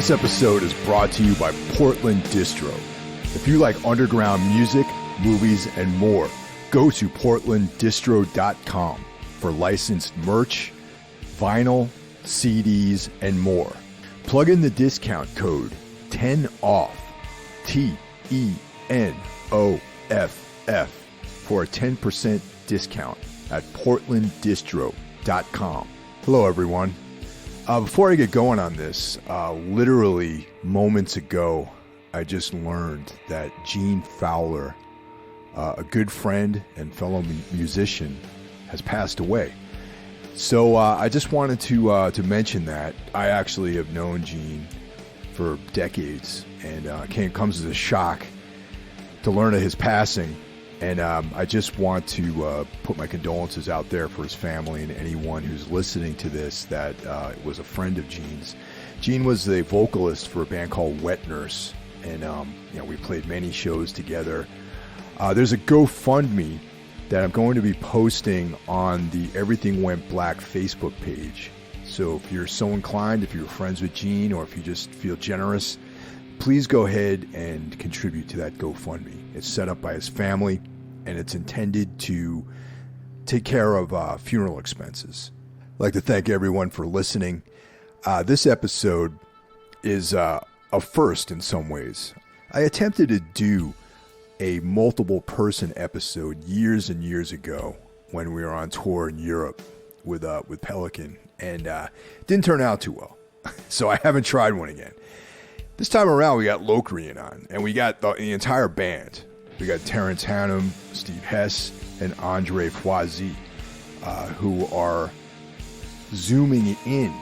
This episode is brought to you by Portland Distro. If you like underground music, movies, and more, go to portlanddistro.com for licensed merch, vinyl, CDs, and more. Plug in the discount code 10OFF, TENOFF, for a 10% discount at portlanddistro.com. Hello, everyone. Before I get going on this, literally moments ago, I just learned that Gene Fowler, a good friend and fellow musician, has passed away. So I just wanted to mention that. I actually have known Gene for decades, and comes as a shock to learn of his passing. And I just want to put my condolences out there for his family and anyone who's listening to this that was a friend of Gene's. Gene was the vocalist for a band called Wet Nurse, and we played many shows together. There's a GoFundMe that I'm going to be posting on the Everything Went Black Facebook page. So if you're so inclined, if you're friends with Gene, or if you just feel generous, please go ahead and contribute to that GoFundMe. It's set up by his family, and it's intended to take care of funeral expenses. I'd like to thank everyone for listening. This episode is a first in some ways. I attempted to do a multiple person episode years and years ago when we were on tour in Europe with Pelican, and didn't turn out too well. So I haven't tried one again. This time around, we got Locrian on, and we got the entire band. We got Terence Hannum, Steve Hess, and Andre Foisy, who are zooming in,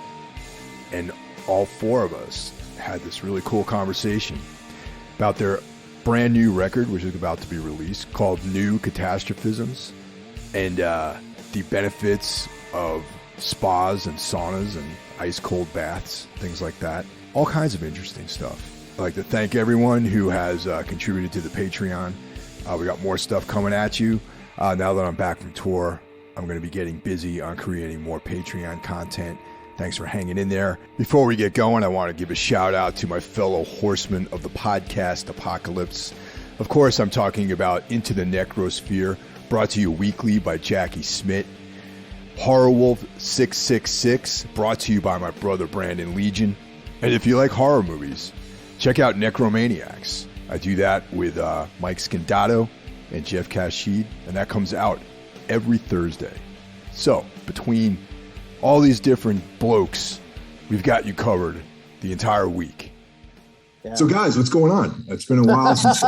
and all four of us had this really cool conversation about their brand new record, which is about to be released, called New Catastrophisms, and the benefits of spas and saunas and ice cold baths, things like that. All kinds of interesting stuff. I'd like to thank everyone who has contributed to the Patreon. We got more stuff coming at you. Now that I'm back from tour, I'm going to be getting busy on creating more Patreon content. Thanks for hanging in there. Before we get going, I want to give a shout out to my fellow horsemen of the podcast apocalypse. Of course, I'm talking about Into the Necrosphere, brought to you weekly by Jackie Smith. Horror Wolf 666, brought to you by my brother Brandon Legion. And if you like horror movies, check out Necromaniacs. I do that with Mike Scandato and Jeff Kashid, and that comes out every Thursday. So, between all these different blokes, we've got you covered the entire week. Yeah. So, guys, what's going on? It's been a while since,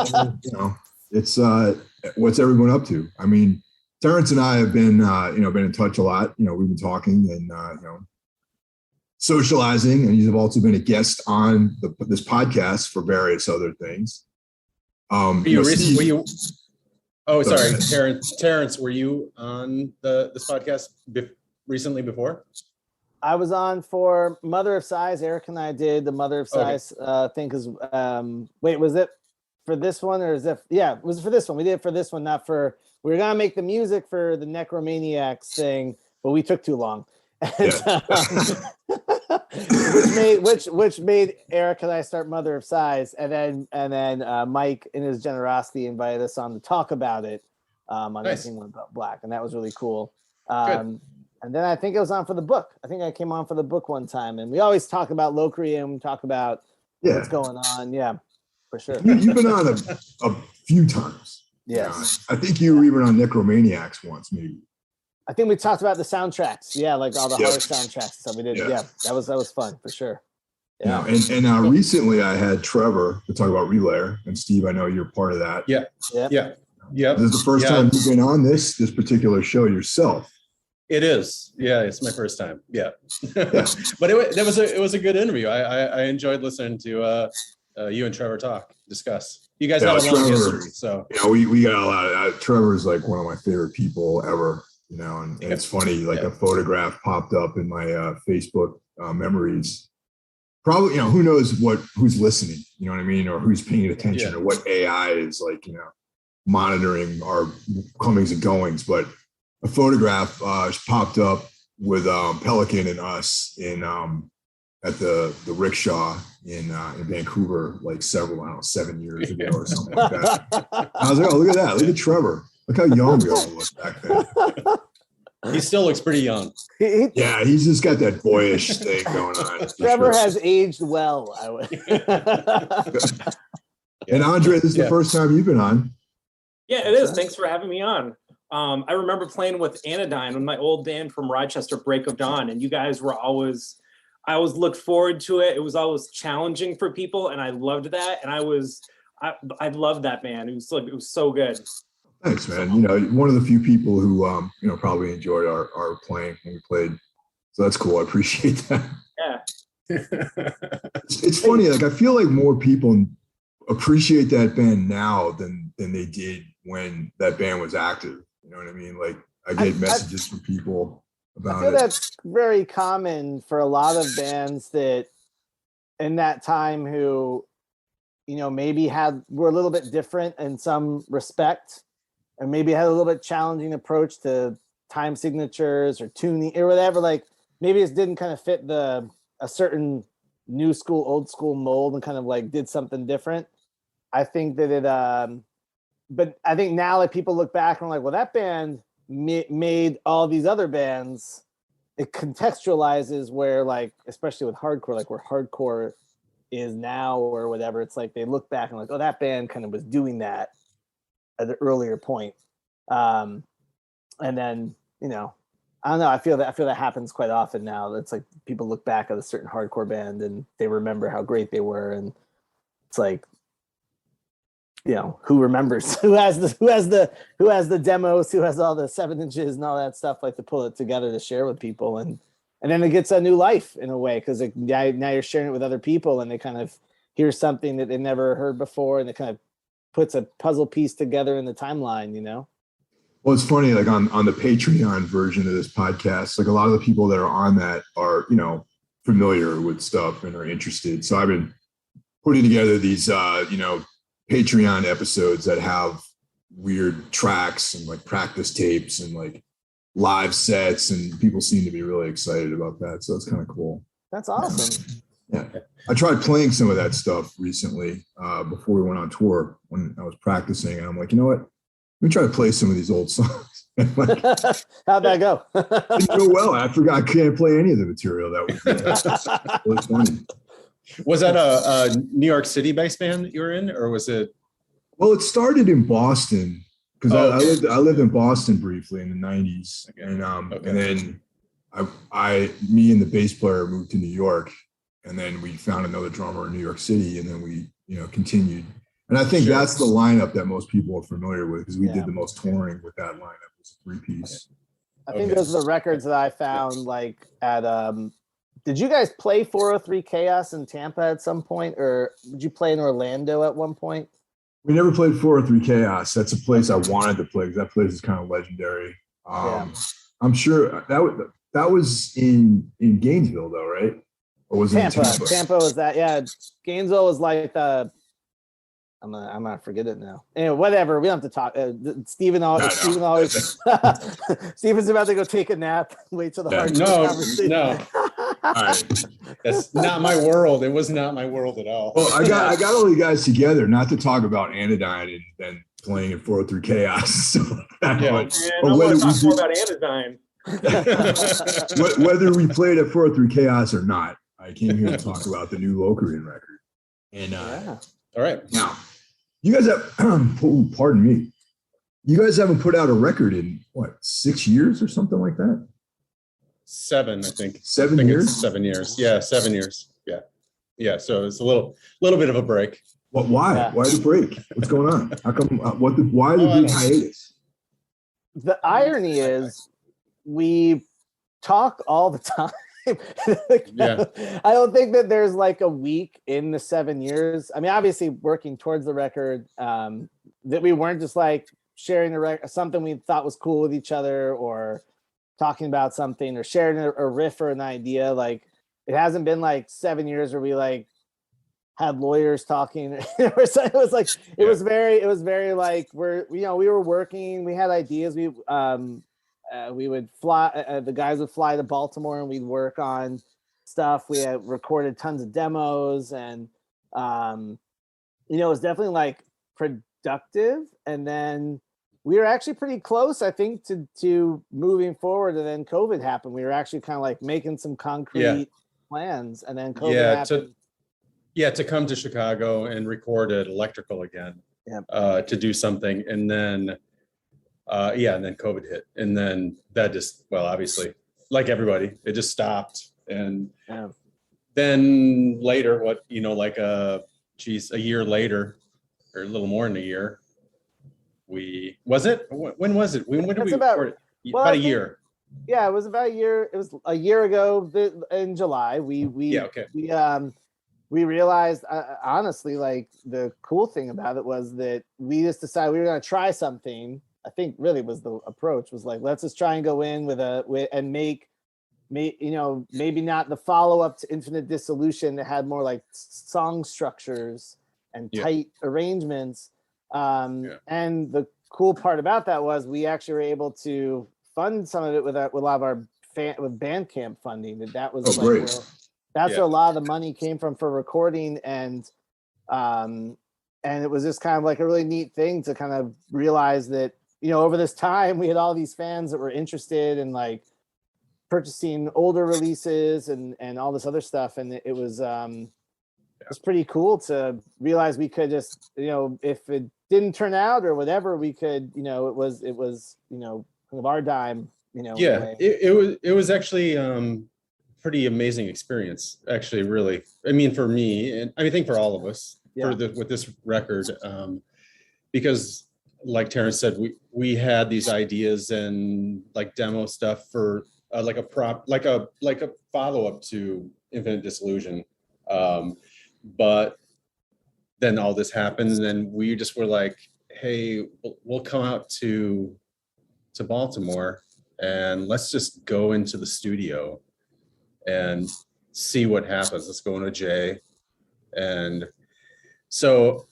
it's what's everyone up to? I mean, Terence and I have been, been in touch a lot. We've been talking and, socializing, and you've also been a guest on this podcast for various other things. Terence, were you on this podcast recently before? I was on for Mother of Size. Eric and I did the Mother of Size thing because, wait, was it for this one or is it? Yeah, it was for this one. We did it for this one, not for, we were going to make the music for the Necromaniacs thing, but we took too long. And, which made Eric and I start Mother of Size, and then Mike, in his generosity, invited us on to talk about it on Everything Went Black, and that was really cool. And then I think it was on for the book. I think I came on for the book one time, and we always talk about Locrian, talk about what's going on. Yeah, for sure. You've been on a few times. Yes, I think you were even on Necromaniacs once, maybe. I think we talked about the soundtracks. Yeah, like all the horror soundtracks. So we did. Yeah, that was fun for sure. Yeah, and recently I had Trevor to talk about Relayer, and Steve, I know you're part of that. Yeah. This is the first time you've been on this particular show yourself. It is. Yeah, it's my first time. Yeah. But it was a good interview. I enjoyed listening to you and Trevor discuss. You guys have a long history, so we got a lot of Trevor's like one of my favorite people ever. And it's funny, like a photograph popped up in my Facebook memories. Probably, who knows who's listening, you know what I mean? Or who's paying attention or what AI is like, monitoring our comings and goings. But a photograph popped up with Pelican and us in at the rickshaw in Vancouver, like 7 years ago or something like that. I was like, oh, look at that. Look at Trevor. Look how young we all look back then. He still looks pretty young. Yeah, he's just got that boyish thing going on. Trevor has aged well. And Andre, this is the first time you've been on. Yeah, it is. Thanks for having me on. I remember playing with Anodyne with my old band from Rochester, Break of Dawn, and you guys were always, I always looked forward to it. It was always challenging for people, and I loved that. And I loved that band. It was so good. Thanks, man. You know, one of the few people who probably enjoyed our playing when we played. So that's cool. I appreciate that. Yeah. It's funny. Like I feel like more people appreciate that band now than they did when that band was active. You know what I mean? Like I get messages from people about it. I feel that's very common for a lot of bands that in that time who, maybe were a little bit different in some respect, and maybe had a little bit challenging approach to time signatures or tuning or whatever. Like maybe it didn't kind of fit a certain new school, old school mold and kind of like did something different. I think that but I think now like people look back and are like, well, that band made all these other bands. It contextualizes where like, especially with hardcore, like where hardcore is now or whatever. It's like they look back and like, oh, that band kind of was doing that at the earlier point. And then, I don't know. I feel that happens quite often now. It's like people look back at a certain hardcore band and they remember how great they were. And it's like, who remembers, who has the demos, who has all the 7 inches and all that stuff, like to pull it together to share with people. And then it gets a new life in a way. Cause like, now you're sharing it with other people and they kind of hear something that they never heard before. And it kind of puts a puzzle piece together in the timeline, Well, it's funny, like on the Patreon version of this podcast, like a lot of the people that are on that are, familiar with stuff and are interested. So I've been putting together these, Patreon episodes that have weird tracks and like practice tapes and like live sets, and people seem to be really excited about that. So it's kind of cool. That's awesome. Yeah. I tried playing some of that stuff recently before we went on tour when I was practicing, and I'm like, you know what? Let me try to play some of these old songs. Like, how'd that go? It didn't go well. I forgot I can't play any of the material that was funny. Was that a New York City based band that you were in, or was it? Well, it started in Boston because I lived in Boston briefly in the 90s. Okay. And then me and the bass player moved to New York, and then we found another drummer in New York City, and then we, continued. And I think that's the lineup that most people are familiar with, because we did the most touring with that lineup. It was a 3-piece. I think those are the records that I found like at did you guys play 403 Chaos in Tampa at some point, or did you play in Orlando at one point? We never played 403 Chaos. That's a place I wanted to play because that place is kind of legendary. I'm sure that was in Gainesville though, right? Or was it Tampa? Tampa was that? Yeah, Gainesville was like I'm gonna forget it now. Anyway, whatever. We don't have to talk. Steven always. Steven's about to go take a nap. Wait till the hard conversation. No. All right. That's not my world. It was not my world at all. Well, I got all you guys together not to talk about Anodyne and playing in 403 Chaos. I want to talk more about Anodyne. Whether we played at 403 Chaos or not, I came here to talk about the new Locrian record. And all right. Now, you guys have, pardon me, you guys haven't put out a record in, 6 years or something like that? 7, I think. 7 years? 7 years. Yeah, 7 years. Yeah. Yeah, so it's a little bit of a break. Why? Yeah. Why the break? What's going on? How come, why the big hiatus? The irony is we talk all the time. I don't think that there's like a week in the 7 years. I mean, obviously working towards the record, that we weren't just like sharing something we thought was cool with each other, or talking about something, or sharing a riff or an idea. Like it hasn't been like 7 years where we like had lawyers talking. It was like it was very like we were working. We had ideas. We would fly. The guys would fly to Baltimore, and we'd work on stuff. We had recorded tons of demos, and you know, it was definitely like productive. And then we were actually pretty close, I think, to moving forward. And then COVID happened. We were actually kind of like making some concrete plans, and then COVID happened. To come to Chicago and record at Electrical again, to do something, and then and then COVID hit, and then that just, well, obviously, like everybody, it just stopped. And then later, like a year later, or a little more than a year, when was it? When did we record it? About a year. Yeah, it was about a year. It was a year ago in July. We realized, honestly, like the cool thing about it was that we just decided we were going to try something. I think really was the approach was like, let's just try and go in and make, you know, maybe not the follow-up to Infinite Dissolution that had more like song structures and tight arrangements. And the cool part about that was we actually were able to fund some of it with a lot of our with Bandcamp funding. That was that's where a lot of the money came from for recording, and it was just kind of like a really neat thing to kind of realize that, you know, over this time we had all these fans that were interested in like purchasing older releases and all this other stuff, and it was it's pretty cool to realize we could just, you know, if it didn't turn out or whatever, we could, you know, it was you know, kind of our dime, you know. It was actually pretty amazing experience, actually, really. I mean, for me, and I think for all of us, with this record, because like Terence said, we had these ideas and like demo stuff for like a follow-up to Infinite Disillusion, but then all this happened, and then we just were like, hey, we'll come out to Baltimore and let's just go into the studio and see what happens. Let's go into Jay. And so,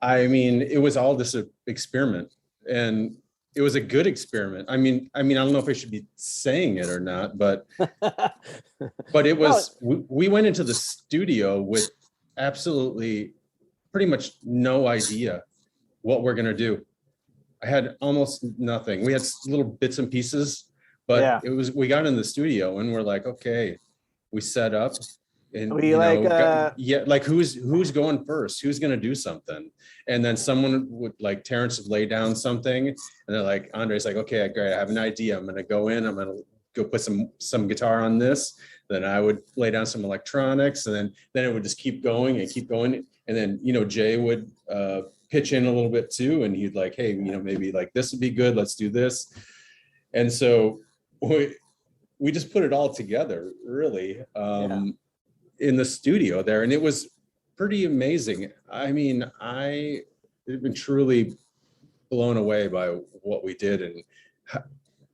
I mean, it was all this experiment, and it was a good experiment. I mean, I don't know if I should be saying it or not, but it was, we went into the studio with absolutely pretty much no idea what we're going to do. I had almost nothing. We had little bits and pieces, but we got in the studio and we're like, okay, we set up, and who's going first? Who's going to do something? And then someone would, like Terence, would lay down something, and they're like, Andre's like, okay, great, I have an idea. I'm going to go in. I'm going to go put some guitar on this. Then I would lay down some electronics, and then it would just keep going. And then, you know, Jay would pitch in a little bit too, and he'd like, hey, you know, maybe like this would be good. Let's do this. And so we just put it all together, really, in the studio there, and it was pretty amazing. I mean, I've been truly blown away by what we did, and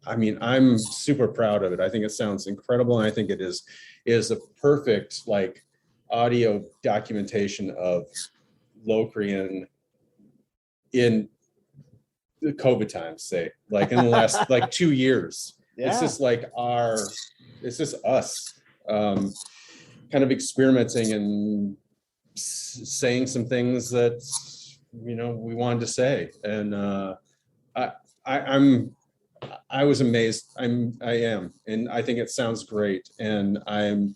I mean, I'm super proud of it. I think it sounds incredible, and I think it is a perfect like audio documentation of Locrian in the COVID times, say, like in the last like 2 years. It's just like it's just us kind of experimenting and saying some things that, you know, we wanted to say. And I was amazed. I am, and I think it sounds great. And I'm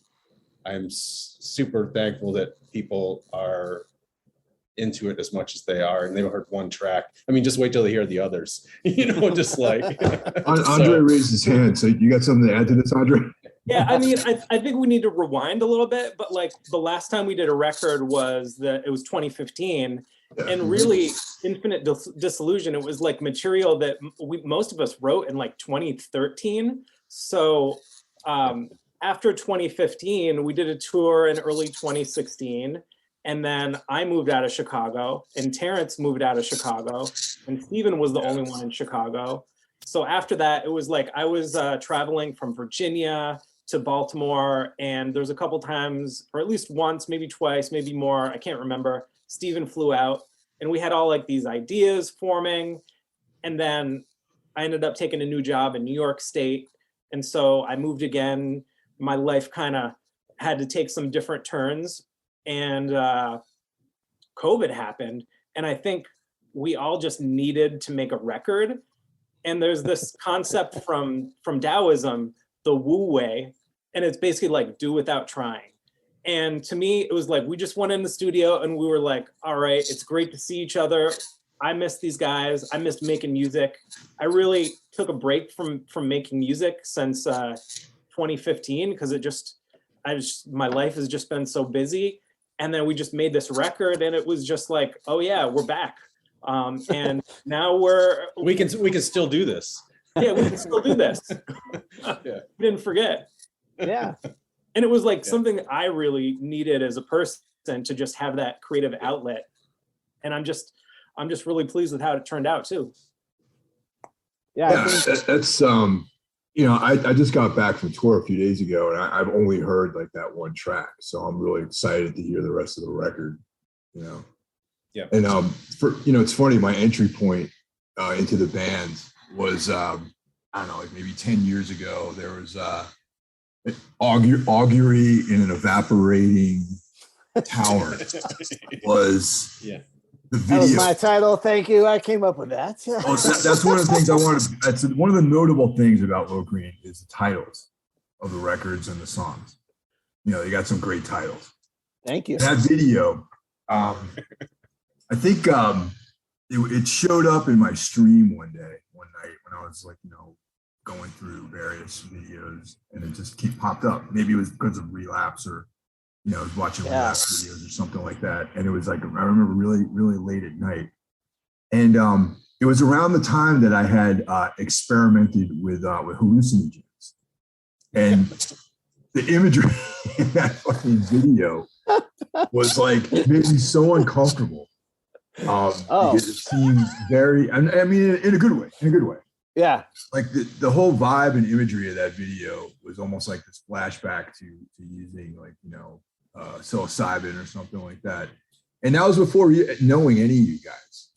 super thankful that people are into it as much as they are, and they've heard one track. I mean, just wait till they hear the others, you know, just like Andre raised his hand. So you got something to add to this, Andre? Yeah, I mean, I think we need to rewind a little bit, but like the last time we did a record was 2015. And really, Infinite Disillusion, it was like material that most of us wrote in like 2013. So after 2015, we did a tour in early 2016. And then I moved out of Chicago, and Terence moved out of Chicago, and Steven was the only one in Chicago. So after that, it was like I was traveling from Virginia to Baltimore, and there's a couple times, or at least once, maybe twice, maybe more, I can't remember, Steven flew out, and we had all like these ideas forming. And then I ended up taking a new job in New York State. And so I moved again. My life kind of had to take some different turns, and COVID happened, and I think we all just needed to make a record. And there's this concept from Taoism, the Wu Way, and it's basically like do without trying. And to me, it was like we just went in the studio and we were like, all right, it's great to see each other. I miss these guys. I missed making music. I really took a break from making music since 2015 because my life has just been so busy. And then we just made this record, and it was just like, oh yeah, we're back. And now we can still do this. Yeah, we can still do this. Yeah. We didn't forget. Yeah. And it was like something that I really needed as a person to just have that creative outlet. And I'm just really pleased with how it turned out too. Yeah. That's I just got back from tour a few days ago, and I've only heard like that one track, so I'm really excited to hear the rest of the record. Yeah. And it's funny. My entry point into the band was I don't know, like maybe 10 years ago. There was an augury in an evaporating tower. Was the video. That was my title. Thank you. I came up with that. That's one of the things I wanted. That's one of the notable things about Locrian is the titles of the records and the songs. You got some great titles. Thank you. That video, I think it showed up in my stream one night when I was like, going through various videos, and it just popped up. Maybe it was because of Relapse, or I was watching Relapse videos or something like that. And it was like, I remember really, really late at night. And it was around the time that I had experimented with hallucinogens. And the imagery in that fucking video was like, made me so uncomfortable. Because it seemed very, I mean, in a good way. Yeah. Like the whole vibe and imagery of that video was almost like this flashback to using like, psilocybin or something like that. And that was before knowing any of you guys.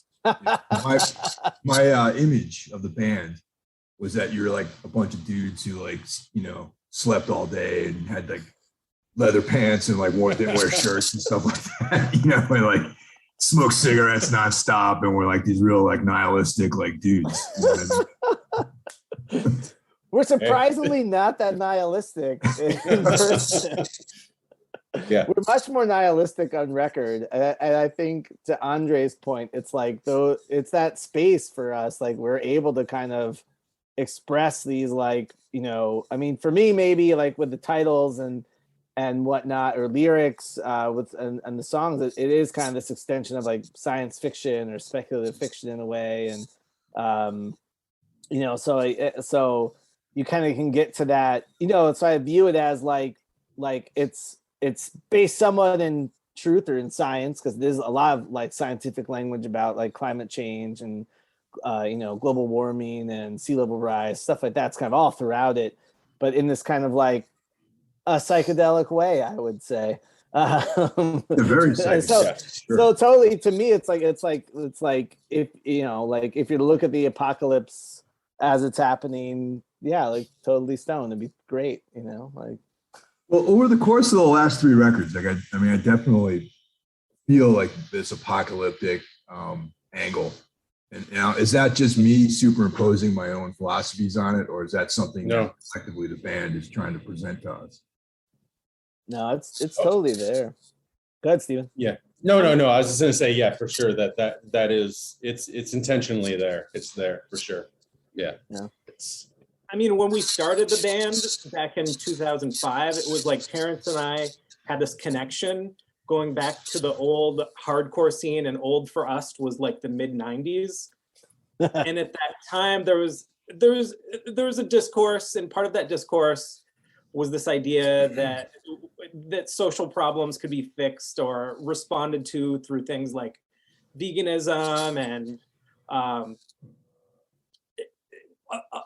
My image of the band was that you were like a bunch of dudes who like, slept all day and had like leather pants and like didn't wear shirts and stuff like that, and like smoke cigarettes nonstop, and we're like these real like nihilistic like dudes. We're surprisingly not that nihilistic in person. Yeah, we're much more nihilistic on record, and I think to Andre's point, it's like it's that space for us. Like we're able to kind of express these, like I mean, for me, maybe like with the titles and whatnot, or lyrics and the songs, it is kind of this extension of like science fiction or speculative fiction in a way, and so you kind of can get to that, so I view it as like it's based somewhat in truth or in science, because there's a lot of like scientific language about like climate change and global warming and sea level rise, stuff like that's kind of all throughout it, but in this kind of like a psychedelic way, I would say. Very psychedelic. So totally, to me, it's like if if you look at the apocalypse as it's happening, like totally stoned, it'd be great, like. Well, over the course of the last 3 records, like I definitely feel like this apocalyptic angle. And now, is that just me superimposing my own philosophies on it, or is that something that effectively the band is trying to present to us? No, it's totally there. Go ahead, Steven. Yeah. No. I was just gonna say, yeah, for sure that is it's intentionally there. It's there for sure. Yeah. I mean, when we started the band back in 2005, it was like Terence and I had this connection going back to the old hardcore scene, and old for us was like the mid 90s. And at that time there was a discourse, and part of that discourse was this idea that social problems could be fixed or responded to through things like veganism and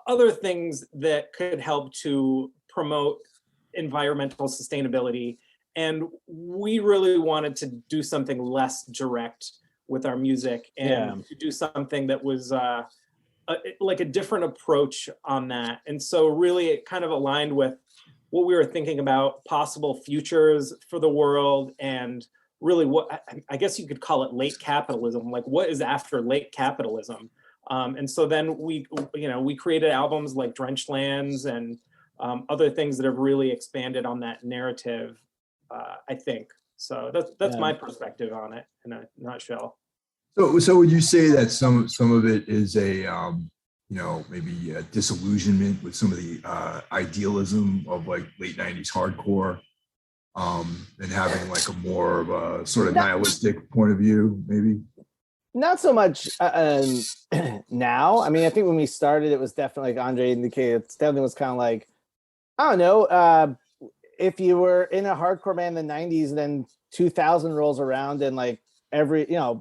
other things that could help to promote environmental sustainability. And we really wanted to do something less direct with our music, and to do something that was like a different approach on that. And so really it kind of aligned with what we were thinking about, possible futures for the world, and really what I guess you could call it late capitalism. Like, what is after late capitalism? And so then we created albums like Drenched Lands and other things that have really expanded on that narrative, I think. So that's my perspective on it in a nutshell. So would you say that some of it is a maybe a disillusionment with some of the idealism of like late 90s hardcore, and having like a more of a sort of nihilistic point of view, maybe? Not so much now. I mean, I think when we started, it was definitely, like Andre indicated, it definitely was kind of like, I don't know, if you were in a hardcore band in the 90s and then 2000 rolls around and like a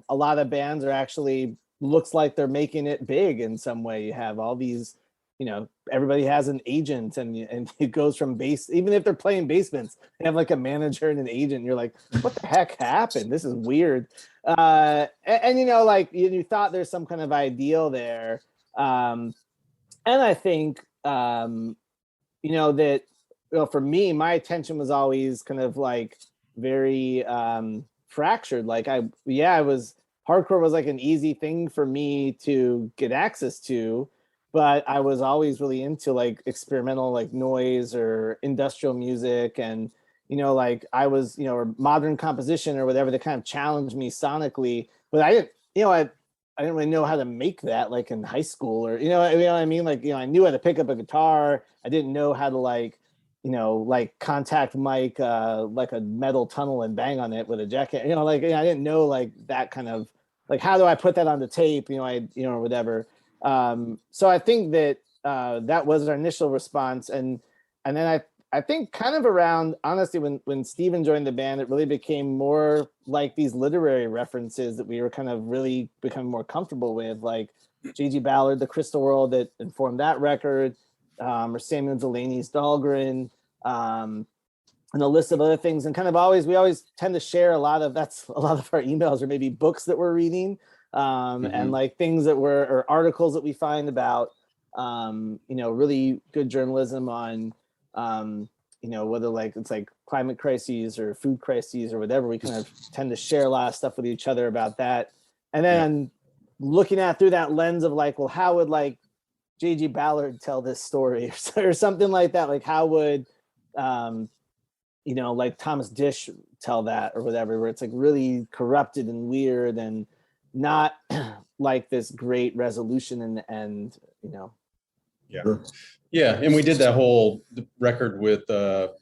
lot of bands are actually looks like they're making it big in some way. You have all these, everybody has an agent and it goes from bass, even if they're playing basements, they have like a manager and an agent. And you're like, what the heck happened? This is weird. You thought there's some kind of ideal there. And I think, that, for me, my attention was always kind of like very fractured. Like hardcore was like an easy thing for me to get access to, but I was always really into like experimental, like noise or industrial music. And, I was, or modern composition or whatever that kind of challenged me sonically, but I didn't really know how to make that like in high school or, what I mean? Like, I knew how to pick up a guitar. I didn't know how to like contact mic, like a metal tunnel and bang on it with a jacket, I didn't know like that kind of, like, how do I put that on the tape, or whatever. So I think that that was our initial response. And then I think kind of around, honestly, when Steven joined the band, it really became more like these literary references that we were kind of really becoming more comfortable with, like J.G. Ballard, The Crystal World, that informed that record, or Samuel Delaney's Dahlgren, and a list of other things. And kind of we always tend to share a lot of our emails or maybe books that we're reading, and like things or articles that we find about, really good journalism on, whether like it's like climate crises or food crises or whatever. We kind of tend to share a lot of stuff with each other about that. And then looking at through that lens of like, well, how would like J.G. Ballard tell this story or something like that? Like how would, like Thomas Dish tell that or whatever, where it's like really corrupted and weird and not like this great resolution and. Yeah, and we did that whole record with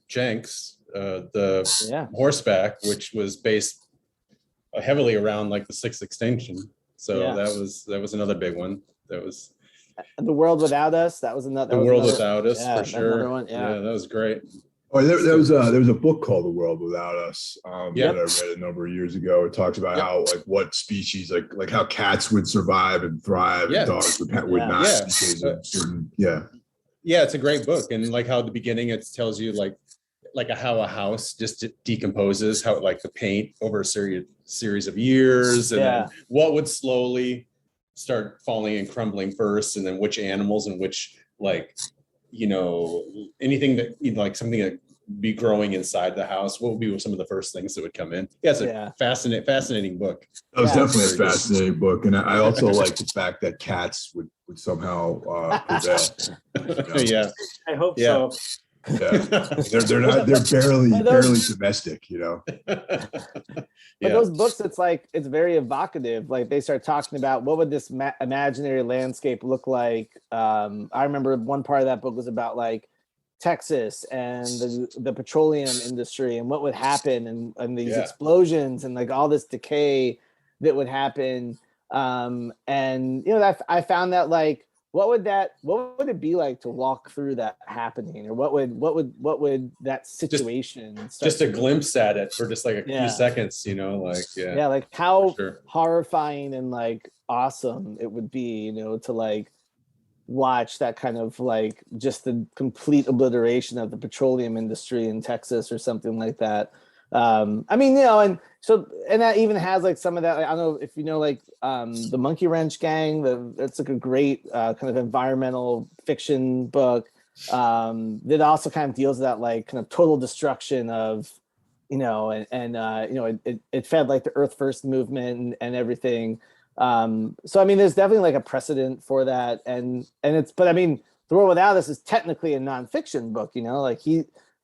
Jenks, the Horseback, which was based heavily around like the Sixth Extinction. So that was another big one. That was The World Without Us. That was another. The World Without Us, for sure. One, yeah, that was great. Oh, there was a book called The World Without Us that I read a number of years ago. It talks about how like what species like how cats would survive and thrive and dogs would not because of certain, it's a great book. And like how at the beginning it tells you like how a house just decomposes, how like the paint over a series of years, and then what would slowly start falling and crumbling first, and then which animals and which like anything that like something that be growing inside the house, what would be some of the first things that would come in? It's a fascinating book. That was definitely a fascinating book, and I also like the fact that cats would somehow prevail. Yeah, I hope so. Yeah, they're barely domestic, But those books, it's very evocative. Like they start talking about what would this imaginary landscape look like. I remember one part of that book was about like Texas and the petroleum industry and what would happen and these explosions and like all this decay that would happen. And I found that like, what would it be like to walk through that happening, or what would that situation just a glimpse at it for just like a few seconds, like how horrifying and like awesome it would be, to like watch that kind of like just the complete obliteration of the petroleum industry in Texas or something like that. And that even has like some of that, I don't know if like the Monkey Wrench Gang, that's like a great kind of environmental fiction book. that also kind of deals with that like kind of total destruction of, it fed like the Earth First movement and everything. So I mean, there's definitely like a precedent for that, but I mean, The World Without Us is technically a nonfiction book, like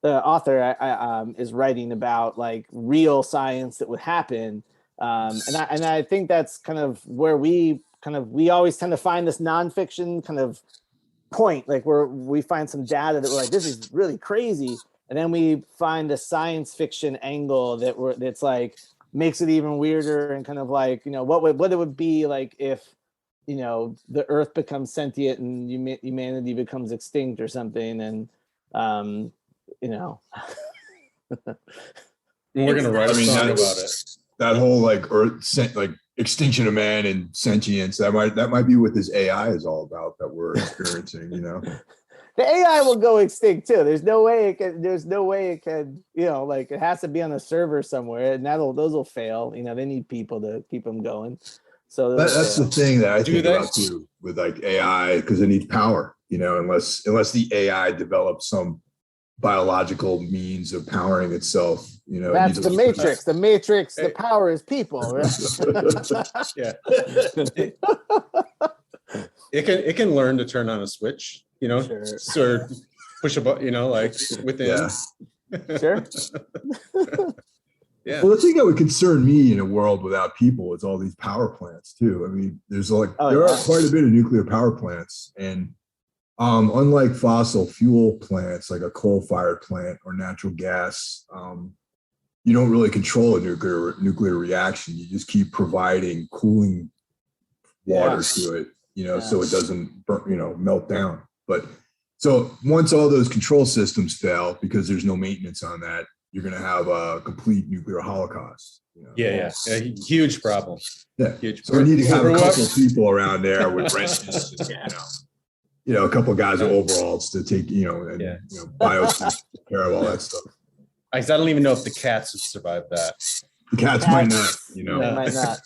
the author is writing about like real science that would happen. And I think that's kind of where we always tend to find this nonfiction kind of point, like where we find some data that we're like, this is really crazy. And then we find a science fiction angle that's like makes it even weirder and kind of like, what it would be like if, the Earth becomes sentient and humanity becomes extinct or something. And, we're going to write a song about it. That whole like like extinction of man and sentience, that might be what this AI is all about that we're experiencing, The AI will go extinct too. There's no way it can, like it has to be on a server somewhere, and those will fail. They need people to keep them going. So that's the thing that I think about too with like AI, because it needs power, unless the AI develops some biological means of powering itself, that's the Matrix. The Matrix, the power is people, right? Yeah. It can learn to turn on a switch, sure. Or push a button, like within. Yeah. Sure. Yeah. Well, the thing that would concern me in a world without people is all these power plants too. I mean, there's there are quite a bit of nuclear power plants, and unlike fossil fuel plants like a coal-fired plant or natural gas, you don't really control a nuclear reaction. You just keep providing cooling water to it, so it doesn't burn, melt down. But so once all those control systems fail because there's no maintenance on that, you're going to have a complete nuclear holocaust. Yeah. Huge problem. Yeah. Huge. So we need to have a couple of people around there with wrenches, a couple of guys with overalls to take, take care of all that stuff. I don't even know if the cats would survive that. The cats might not, They might not.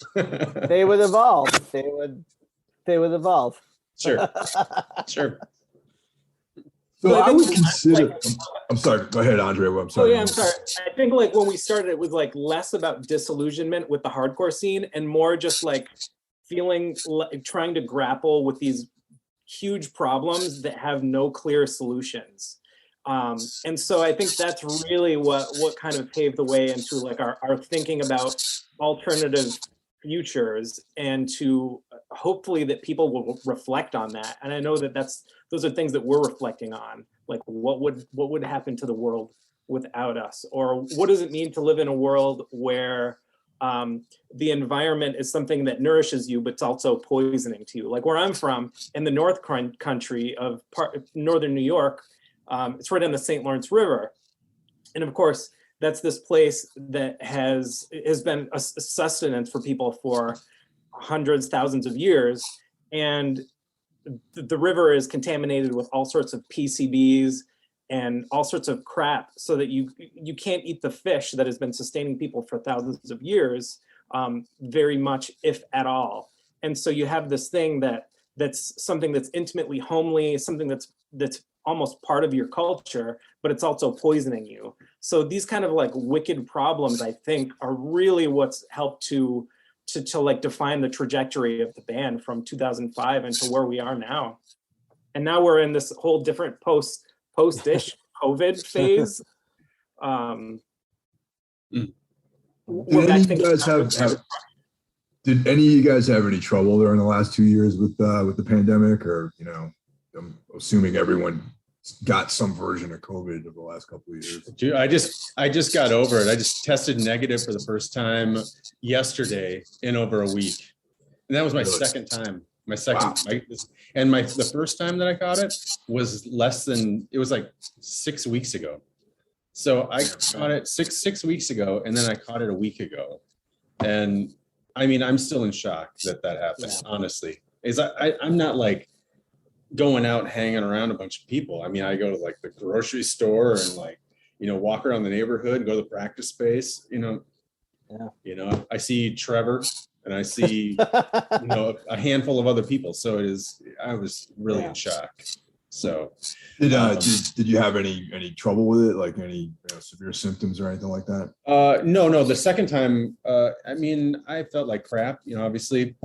They would evolve. They would evolve. Sure. So I would consider. I'm sorry. Go ahead, Andre. I'm sorry. Oh yeah, I'm sorry. I think like when we started, it was like less about disillusionment with the hardcore scene and more just like feeling like trying to grapple with these huge problems that have no clear solutions. And so I think that's really what kind of paved the way into like our thinking about alternative futures, and to hopefully that people will reflect on that. And I know that those are things that we're reflecting on, like what would happen to the world without us, or what does it mean to live in a world where the environment is something that nourishes you, but it's also poisoning to you. Like where I'm from, in the North Country of northern New York, it's right on the St. Lawrence River, and of course that's this place that has been a sustenance for people for hundreds, thousands of years, and the river is contaminated with all sorts of PCBs and all sorts of crap, so that you can't eat the fish that has been sustaining people for thousands of years, very much, if at all. And so you have this thing that's something that's intimately homely, something that's almost part of your culture, but it's also poisoning you. So these kind of like wicked problems, I think, are really what's helped to like define the trajectory of the band from 2005 into where we are now. And now we're in this whole different post-ish COVID phase. Did any of you guys have any trouble during the last 2 years with the pandemic, or I'm assuming everyone got some version of COVID over the last couple of years? Dude, I just got over it. I just tested negative for the first time yesterday in over a week, and that was my second time. My second, wow. The first time that I caught it was it was like 6 weeks ago. So I caught it six weeks ago, and then I caught it a week ago, and I mean, I'm still in shock that happened. Yeah. Honestly, I'm not like going out hanging around a bunch of people. I mean, I go to like the grocery store and like, walk around the neighborhood, go to the practice space, I see Trevor and I see, a handful of other people. So I was really in shock. So did you have any trouble with it, like any severe symptoms or anything like that? No. The second time, I mean, I felt like crap, obviously,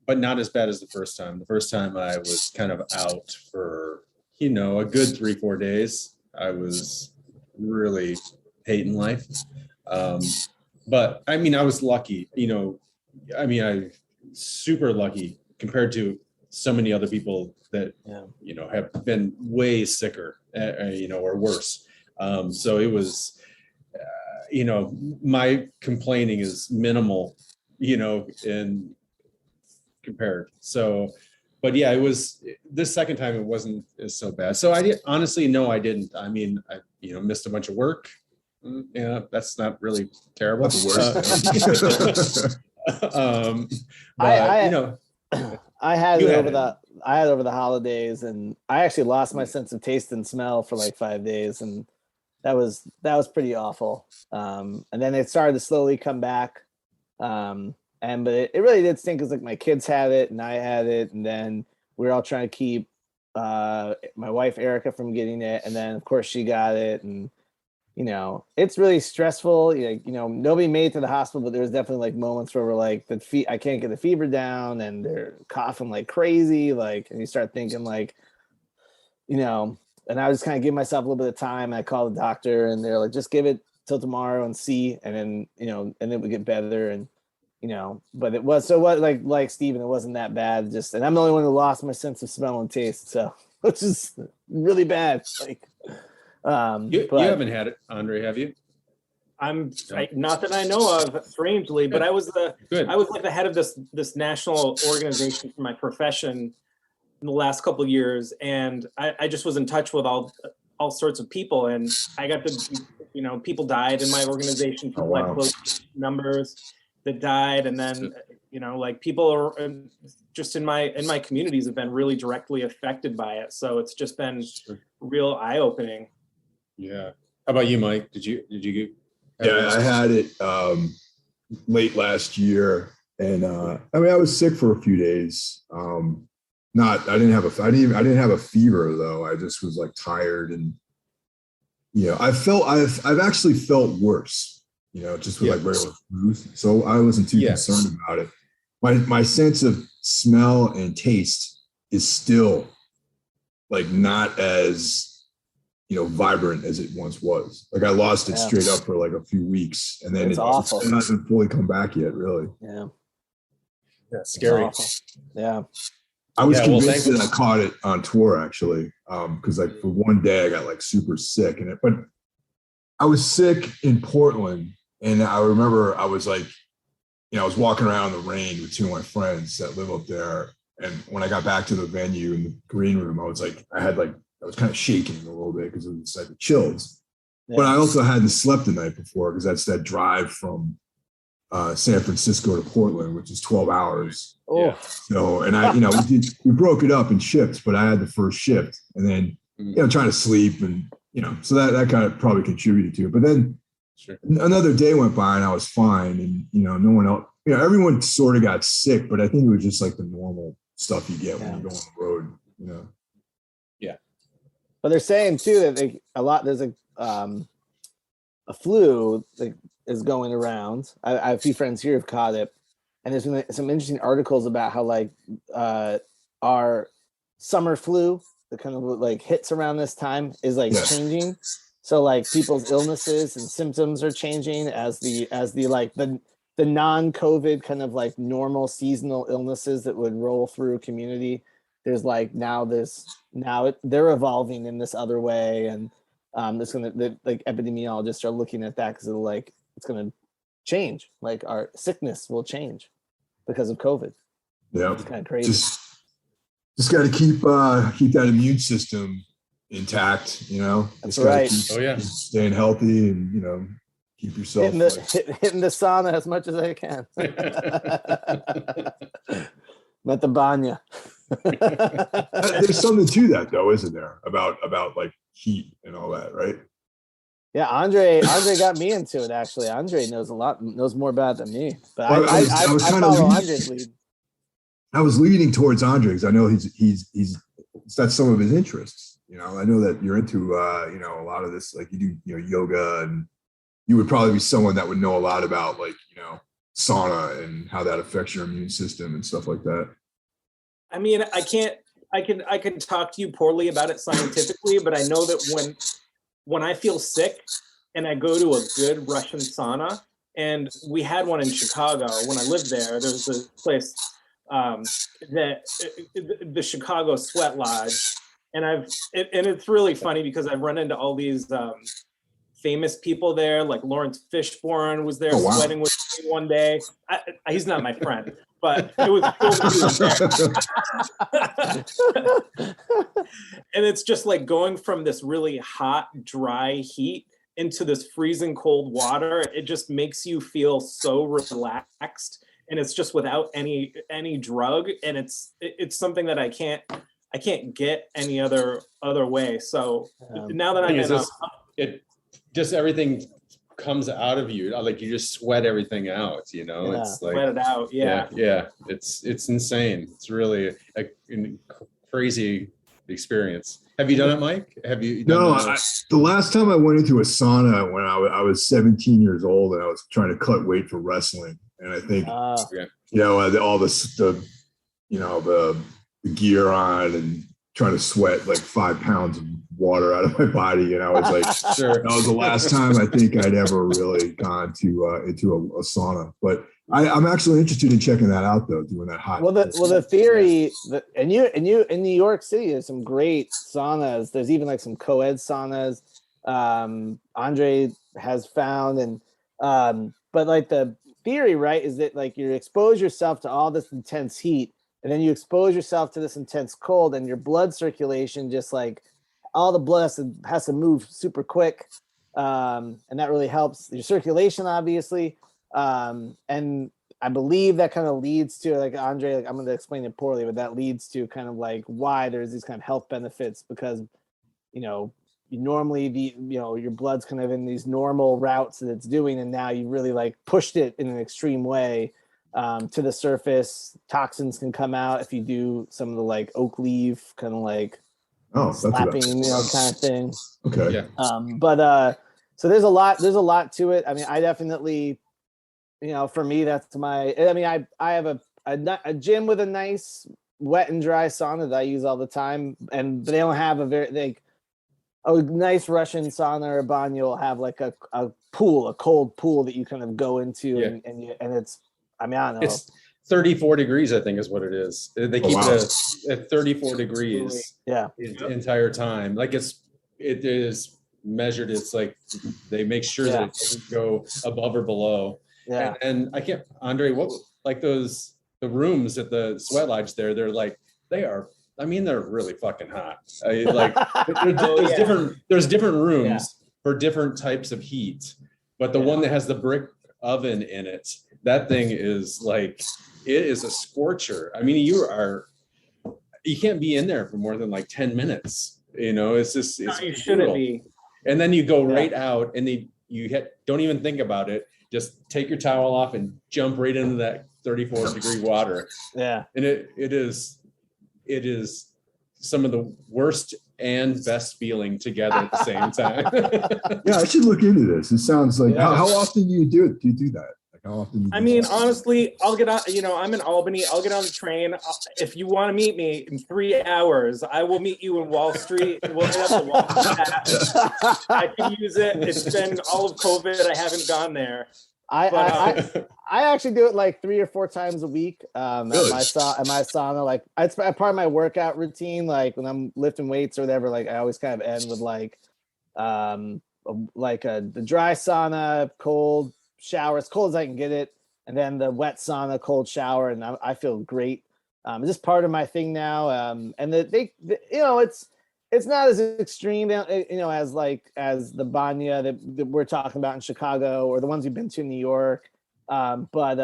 but not as bad as the first time. The first time I was kind of out for, a good 3-4 days. I was really hating life. But I mean, I was lucky, I super lucky compared to so many other people that, have been way sicker, or worse. So it was, my complaining is minimal, in compared. So, but yeah, it was this second time, it wasn't so bad. So I honestly, no, I didn't. I mean, I, missed a bunch of work. Yeah, that's not really terrible. Not the worst. I had it over the holidays, and I actually lost my sense of taste and smell for like 5 days, and that was pretty awful. And then it started to slowly come back. But it really did stink because like my kids had it and I had it, and then we were all trying to keep my wife Erica from getting it, and then of course she got it, and it's really stressful. Nobody made it to the hospital, but there was definitely like moments where we're like, I can't get the fever down, and they're coughing like crazy, like, and you start thinking like, and I was kind of giving myself a little bit of time. And I called the doctor, and they're like, just give it till tomorrow and see, and then and then we get better, and but it was like Steven, it wasn't that bad. And I'm the only one who lost my sense of smell and taste, so which is really bad. Like. You haven't had it, Andre, have you? Not that I know of, strangely, but I was like the head of this national organization for my profession in the last couple of years, and I just was in touch with all sorts of people, and I got to, people died in my organization, people like close numbers that died, and then like people are just in my communities have been really directly affected by it, so it's just been real eye-opening. Yeah. How about you, Mike? Did you Yeah, I had it late last year, and I was sick for a few days. I didn't have a fever though. I just was like tired, and I've actually felt worse, just with like regular flu. So I wasn't too concerned about it. My sense of smell and taste is still like not as vibrant as it once was. Like I lost it straight up for like a few weeks, and then it hasn't fully come back yet, really. Yeah. Yeah, scary. Yeah. I was convinced that I caught it on tour, actually, because like for one day I got like super sick, but I was sick in Portland, and I remember I was like, I was walking around in the rain with two of my friends that live up there, and when I got back to the venue in the green room, I was kind of shaking a little bit because it was like the chills. Yeah. But I also hadn't slept the night before because that's that drive from San Francisco to Portland, which is 12 hours. Oh. Yeah. So, and we broke it up in shifts, but I had the first shift, and then, trying to sleep, and, so that kind of probably contributed to it. But then another day went by and I was fine, and, no one else, everyone sort of got sick, but I think it was just like the normal stuff you get when you go on the road, Yeah. But they're saying too that there's a flu that is going around. I have a few friends here who've caught it, and there's been some interesting articles about how like our summer flu that kind of like hits around this time is like changing. So like people's illnesses and symptoms are changing as the like the non-COVID kind of like normal seasonal illnesses that would roll through community. There's like they're evolving in this other way, and like epidemiologists are looking at that because it's gonna change. Like our sickness will change because of COVID. Yeah, it's kind of crazy. Just got to keep that immune system intact. That's right. Keep staying healthy, and keep yourself hitting the sauna as much as I can. Met the banya. There's something to that though, isn't there? About like heat and all that, right? Yeah, Andre got me into it. Actually, Andre knows more about it than me. But I follow Andre's lead. I was leaning towards Andre because I know he's that's some of his interests. I know that you're into a lot of this, like you do, yoga, and you would probably be someone that would know a lot about like, sauna and how that affects your immune system and stuff like that. I mean, I can talk to you poorly about it scientifically, but I know that when I feel sick and I go to a good Russian sauna, and we had one in Chicago when I lived there. There was a place that the Chicago Sweat Lodge, and it's really funny because I've run into all these famous people there, like Lawrence Fishburne was there sweating with me one day. He's not my friend, but it was cool that he was there. And it's just like going from this really hot, dry heat into this freezing cold water. It just makes you feel so relaxed, and it's just without any drug, and it's something that I can't get any other way. So now that I'm in it just everything comes out of you, like you just sweat everything out, it's like sweat it out. Yeah, it's insane. It's really a crazy experience. Have you done it, Mike? Have you done the last time I went into a sauna when I was 17 years old, and I was trying to cut weight for wrestling, and I think all the gear on and trying to sweat like 5 pounds of water out of my body, and I was like, sure, that was the last time I think I'd ever really gone to into a sauna. But I'm actually interested in checking that out, though, doing that hot. Well, the theory, and you in New York City, there's some great saunas. There's even like some co-ed saunas. Andre has found, and but like the theory, right, is that like you expose yourself to all this intense heat, and then you expose yourself to this intense cold, and your blood circulation just like all the blood has to move super quick, and that really helps your circulation, obviously. And I believe that kind of leads to, like Andre, like I'm going to explain it poorly, but that leads to kind of like why there's these kind of health benefits, because you normally your blood's kind of in these normal routes that it's doing, and now you really like pushed it in an extreme way to the surface. Toxins can come out if you do some of the like oak leaf kind of like slapping, kind of thing. Okay. Yeah. But so there's a lot to it. I mean, I definitely, for me, that's I have a gym with a nice wet and dry sauna that I use all the time, but they don't have a nice Russian sauna or banyo will have like a pool, a cold pool that you kind of go into, and it's, I don't know. It's 34 degrees, I think, is what it is. They keep it at 34 degrees. Yeah. The entire time. Like it is measured. It's like they make sure that it doesn't go above or below. Yeah. And I can't, Andre, what, like the rooms at the Sweat Lodge there, they're really fucking hot. There's different rooms for different types of heat, but the one that has the brick oven in it, that thing is like, it is a scorcher. I mean, you can't be in there for more than like 10 minutes. It's just, you shouldn't be. And then you go right out, and don't even think about it. Just take your towel off and jump right into that 34-degree water. Yeah. And it is some of the worst and best feeling together at the same time. Yeah, I should look into this. It sounds like, how often do you do it? Do you do that? Like how often? Honestly, I'll get on, I'm in Albany. I'll get on the train. If you want to meet me in 3 hours, I will meet you in Wall Street. We'll hit up the Wall Street. I can use it. It's been all of COVID. I haven't gone there. I actually do it like 3 or 4 times a week at my sauna. Like it's part of my workout routine. Like when I'm lifting weights or whatever, like I always kind of end with the dry sauna, cold shower, as cold as I can get it, and then the wet sauna, cold shower, and I feel great. It's just part of my thing now. And it's not as extreme, as the banya that we're talking about in Chicago or the ones we've been to in New York. But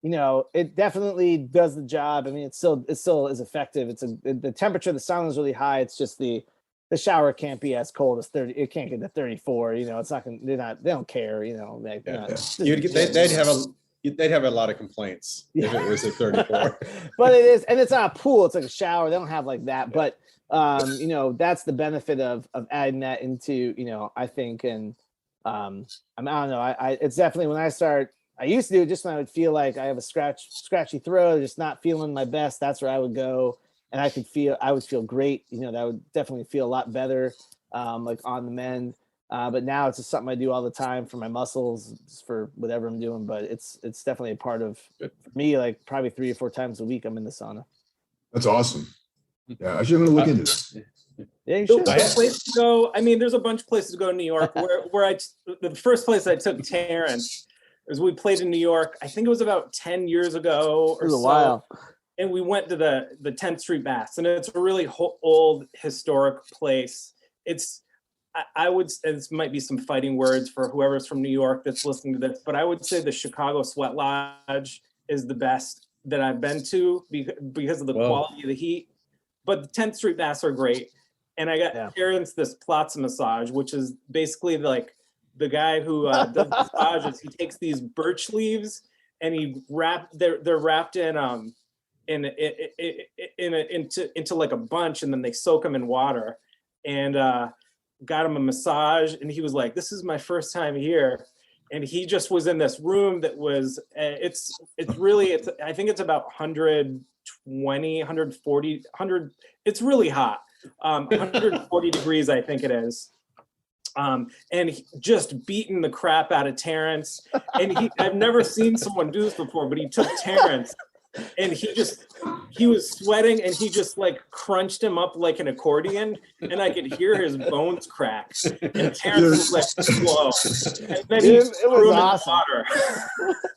it definitely does the job. I mean, it still is effective. The temperature of the sauna is really high. It's just the shower can't be as cold as 30. It can't get to 34. It's not. They don't care. They'd have they'd have a lot of complaints if it was at 34. But it is, and it's not a pool, it's like a shower. They don't have like that, but you know, that's the benefit of adding that into, you know, I think. And I don't know, I it's definitely, when I used to do it just when I would feel like I have a scratchy throat, just not feeling my best. That's where I would go, and I would feel great. You know, that would definitely feel a lot better, like on the mend. But now it's just something I do all the time for my muscles, just for whatever I'm doing. But it's definitely a part of me. Like probably 3 or 4 times a week, I'm in the sauna. That's awesome. Yeah, I should look into this. Yeah, you should. The place to go. I mean, there's a bunch of places to go in New York. Where the first place I took Terence is we played in New York. I think it was about 10 years ago or It was a so. while. And we went to the 10th Street Baths, and it's a really old historic place. I would, and this might be some fighting words for whoever's from New York that's listening to this, but I would say the Chicago Sweat Lodge is the best that I've been to because of the quality of the heat. But the 10th Street Baths are great. And I got Terence this Plaza massage, which is basically like the guy who does massages. He takes these birch leaves and they're wrapped into like a bunch, and then they soak them in water. And got him a massage, and he was like, "This is my first time here." And he just was in this room that was it's I think it's about 120, 140, 100. It's really hot. 140 degrees, I think it is. And he just beating the crap out of Terence. And I've never seen someone do this before, but he took Terence and he was sweating, and he just like crunched him up like an accordion, and I could hear his bones crack. And Terence was like, "Whoa!" And then he threw him in the water.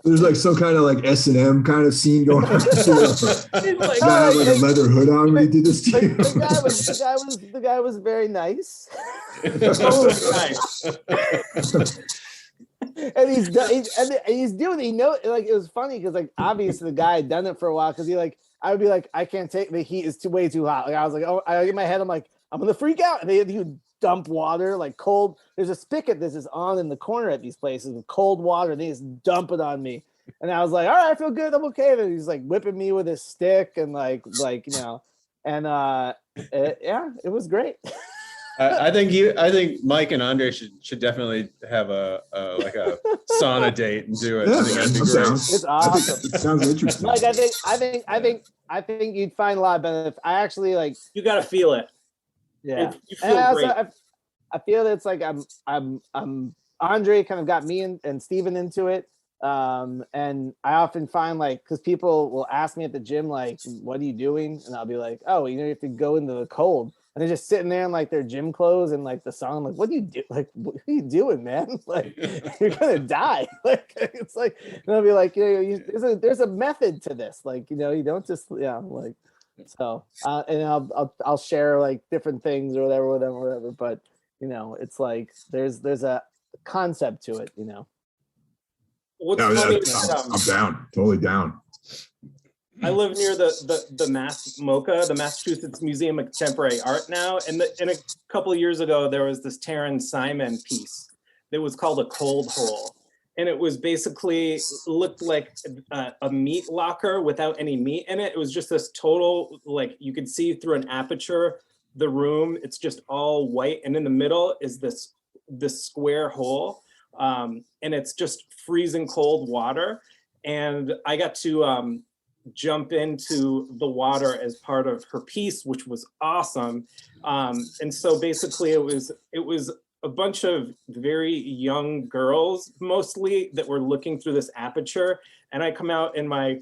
There's like some kind of like S&M kind of scene going on. Like, guy had like a leather hood on when he did this to you. The guy was very nice. And he's doing it. He know, like, it was funny because like obviously the guy had done it for a while, because I would be like, I can't take the heat, is way too hot. Like I was like, oh, in my head I'm like, I'm gonna freak out. And he would dump water, like cold. There's a spigot this is on in the corner at these places with cold water, and they just dump it on me. And I was like, all right, I feel good, I'm okay. And he's like whipping me with his stick and like you know, and it was great. I think Mike and Andre should definitely have a sauna date and do it. I think that'd be great. It's awesome. It sounds interesting. Like I think you'd find a lot of benefit. I actually like. You got to feel it. Yeah, you feel great. I feel that it's like I'm Andre kind of got me and Steven into it. And I often find like, because people will ask me at the gym like, what are you doing? And I'll be like, oh, you know, you have to go into the cold. And they're just sitting there in like their gym clothes and like the sun. I'm like, what do you do? Like, what are you doing, man? Like, you're gonna die. Like, it's like, and I'll be like, you know, there's a method to this. Like, you know, you don't just, like, so. And I'll share like different things or whatever. But you know, it's like there's a concept to it. You know. What's funny is, I'm down, totally down. I live near the MoCA, the Massachusetts Museum of Contemporary Art now, and a couple of years ago there was this Terence Hannum piece that was called A Cold Hole, and it was basically looked like a meat locker without any meat in it. It was just this total, like, you could see through an aperture the room. It's just all white, and in the middle is this square hole, and it's just freezing cold water. And I got to jump into the water as part of her piece, which was awesome. And so basically it was a bunch of very young girls mostly that were looking through this aperture. And I come out in my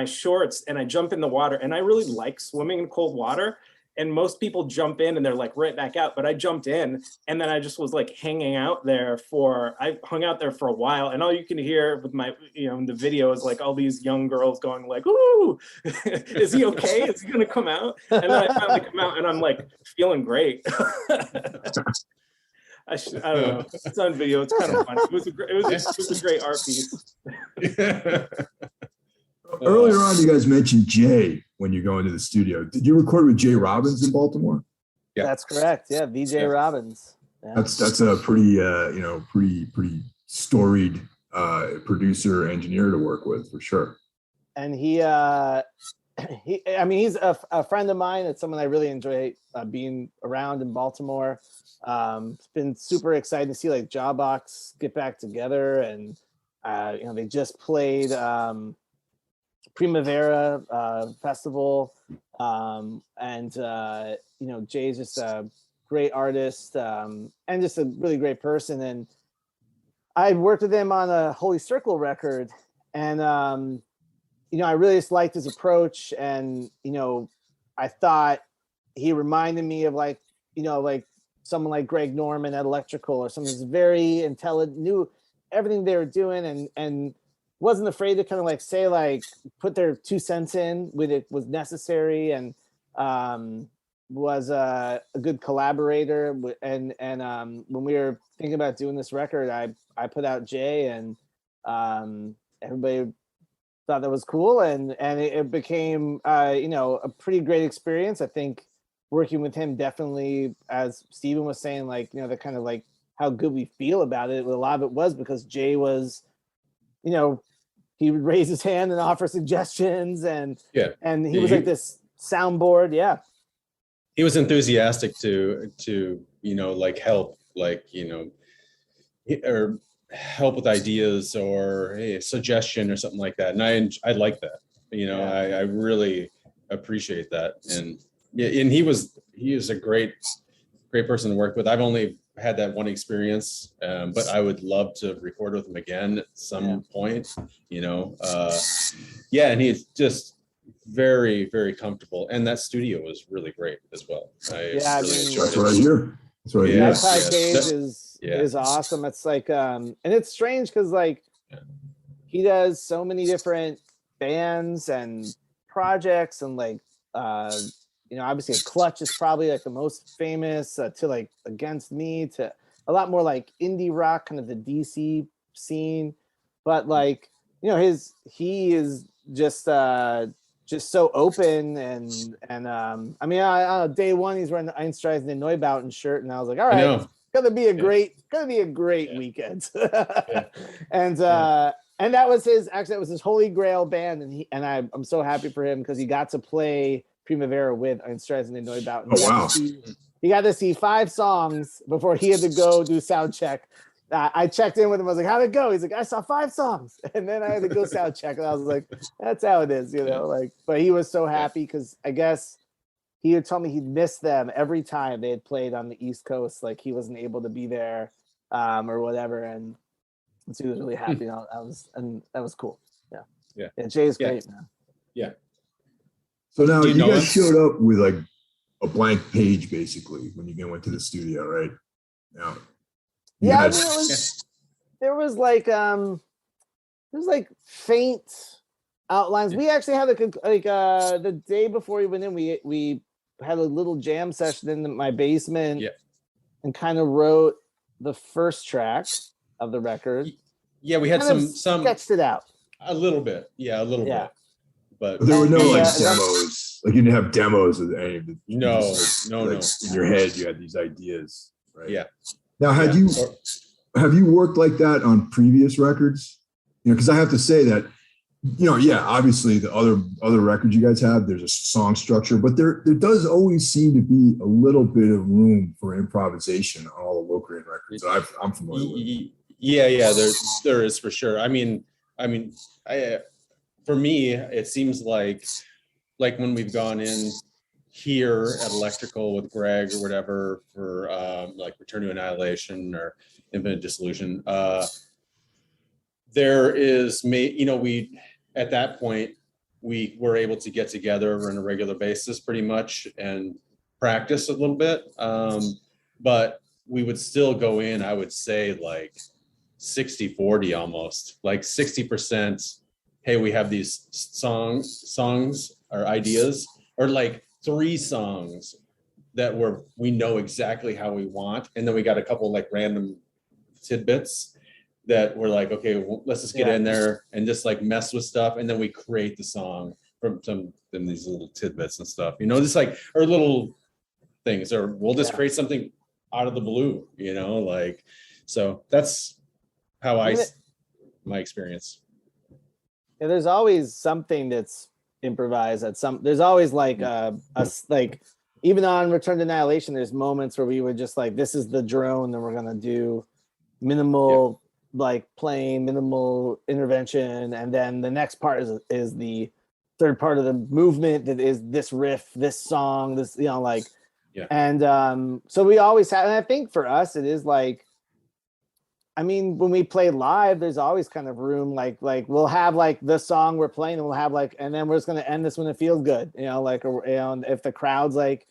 shorts and I jump in the water, and I really like swimming in cold water. And most people jump in and they're like right back out, but I jumped in, and then I just was like hanging out there I hung out there for a while, and all you can hear with my, you know, in the video is like all these young girls going like, "Ooh, is he okay? Is he gonna come out?" And then I finally come out and I'm like feeling great. I don't know. It's on video. It's kind of fun. It was a great art piece. Earlier on, you guys mentioned Jay when you go into the studio. Did you record with Jay Robbins in Baltimore? Yeah, that's correct. Yeah, VJ Robbins. Yeah. That's a pretty pretty storied producer, engineer to work with for sure. And he's a friend of mine. It's someone I really enjoy being around in Baltimore. It's been super exciting to see like Jawbox get back together, and they just played Primavera Festival, and Jay's just a great artist and just a really great person. And I worked with him on a Holy Circle record, and I really just liked his approach, and I thought he reminded me of like someone like Greg Norman at Electrical, or someone who's very intelligent, knew everything they were doing, and wasn't afraid to kind of like say, like, put their 2 cents in when it was necessary, and was a good collaborator. And when we were thinking about doing this record, I put out Jay, and everybody thought that was cool, and it became a pretty great experience. I think working with him definitely, as Steven was saying, like, the kind of like how good we feel about it. A lot of it was because Jay was, he would raise his hand and offer suggestions, and he was like this soundboard. Yeah. He was enthusiastic to like help, like, or help with ideas or a suggestion or something like that. And I like that, I really appreciate that. And he is a great person to work with. I've only had that one experience, but I would love to record with him again at some point, and he's just very, very comfortable. And that studio was really great as well. That's right here. That's right here. That cage is awesome. It's like, and it's strange because like he does so many different bands and projects, and like, obviously Clutch is probably like the most famous, to like Against Me, to a lot more like indie rock, kind of the DC scene. But like, he is just so open, and on day one he's wearing the Einstreisen Neubauten shirt, and I was like, all right, it's gonna be a great weekend. And that was his holy grail band, and I'm so happy for him because he got to play Primavera with Einstreisen Neubauten. Oh wow! He got to see 5 songs before he had to go do sound check. I checked in with him. I was like, how'd it go? He's like, I saw 5 songs. And then I had to go sound check. And I was like, that's how it is, like, but he was so happy because I guess he had told me he'd missed them every time they had played on the East Coast. Like he wasn't able to be there or whatever. And so he was really happy. That was cool. Yeah. Jay's great, man. Yeah. So now you guys showed up with like a blank page basically when you went to the studio, right? Now. Yeah, there was like faint outlines. We actually had the day before we went in, we had a little jam session in my basement, and kind of wrote the first track of the record. Yeah, we had some sketched it out a little bit. Yeah, a little bit. But there were no demos. Like you didn't have demos of any of the. No. In your head, you had these ideas, right? Yeah. Now, have you worked like that on previous records? Because I have to say that, obviously the other records you guys have, there's a song structure, but there does always seem to be a little bit of room for improvisation on all the Locrian records that I'm familiar with. Yeah, there is for sure. For me, it seems like when we've gone in here at Electrical with Greg or whatever for like Return to Annihilation or Infinite Dissolution, there is, we at that point we were able to get together on a regular basis pretty much and practice a little bit, but we would still go in, I would say like 60-40 almost, like 60%, hey, we have these songs or ideas, or like 3 songs that we know exactly how we want, and then we got a couple like random tidbits that we're like, okay, well, let's just get in there and just like mess with stuff, and then we create the song from these little tidbits and stuff, just like, or little things, or we'll just create something out of the blue, like, so that's how my experience. Yeah, there's always something that's improvised at some. There's always like like even on Return to Annihilation, there's moments where we would just like, this is the drone, and we're gonna do minimal like playing, minimal intervention, and then the next part is the third part of the movement that is this riff, this song, this, you know, like, and so we always have, and I think for us it is like, I mean, when we play live, there's always kind of room, like we'll have like the song we're playing, and we'll have like, and then we're just gonna end this when it feels good, you know, like, or, you know, and if the crowd's like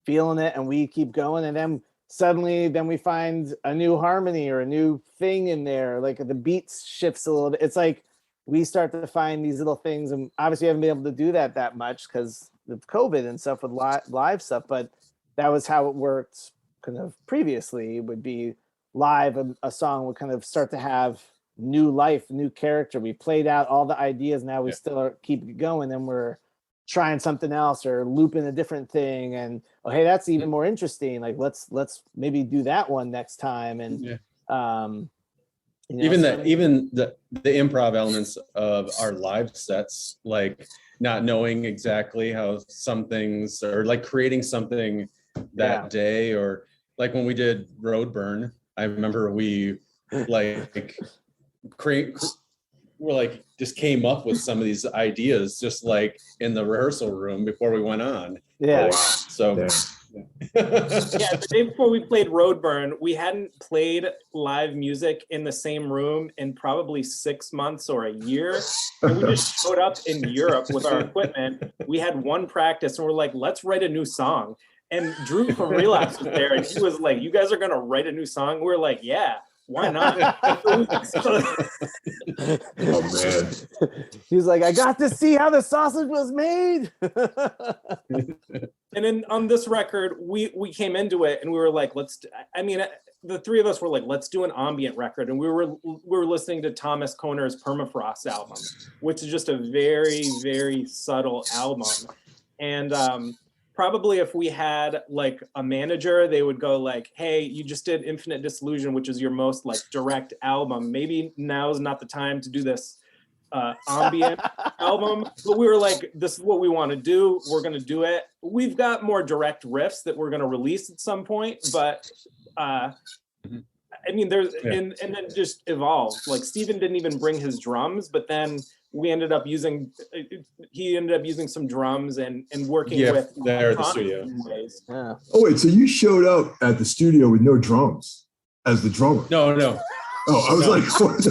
feeling it and we keep going, and then suddenly then we find a new harmony or a new thing in there, like the beats shifts a little bit. It's like we start to find these little things, and obviously we haven't been able to do that much because of COVID and stuff with live stuff, but that was how it worked kind of previously. It would be live, a song would kind of start to have new life, new character. We played out all the ideas, now we still keep going, and we're trying something else or looping a different thing, and oh hey, that's even more interesting, like let's maybe do that one next time. And you know, even the improv elements of our live sets, like not knowing exactly how some things, or like creating something that day, or like when we did Road Burn, I remember we like we're like just came up with some of these ideas just like in the rehearsal room before we went on. So the day before we played Road Burn, we hadn't played live music in the same room in probably 6 months or a year, and we just showed up in Europe with our equipment. We had one practice, and we're like, let's write a new song. And Drew from Relapse was there, and he was like, you guys are gonna write a new song? We're like, yeah, why not? Oh man. He was like, I got to see how the sausage was made. And then on this record, we came into it and we were like, the three of us were like, let's do an ambient record. And we were listening to Thomas Koner's Permafrost album, which is just a very, very subtle album. And probably if we had like a manager, they would go like, hey, you just did Infinite Disillusion, which is your most like direct album. Maybe now's not the time to do this ambient album. But we were like, this is what we want to do. We're going to do it. We've got more direct riffs that we're going to release at some point. But I mean, there's, and then just evolved. Like Steven didn't even bring his drums, but then he ended up using some drums and working with there at the studio. Oh wait, so you showed up at the studio with no drums as the drummer? No. Oh, I was like, what?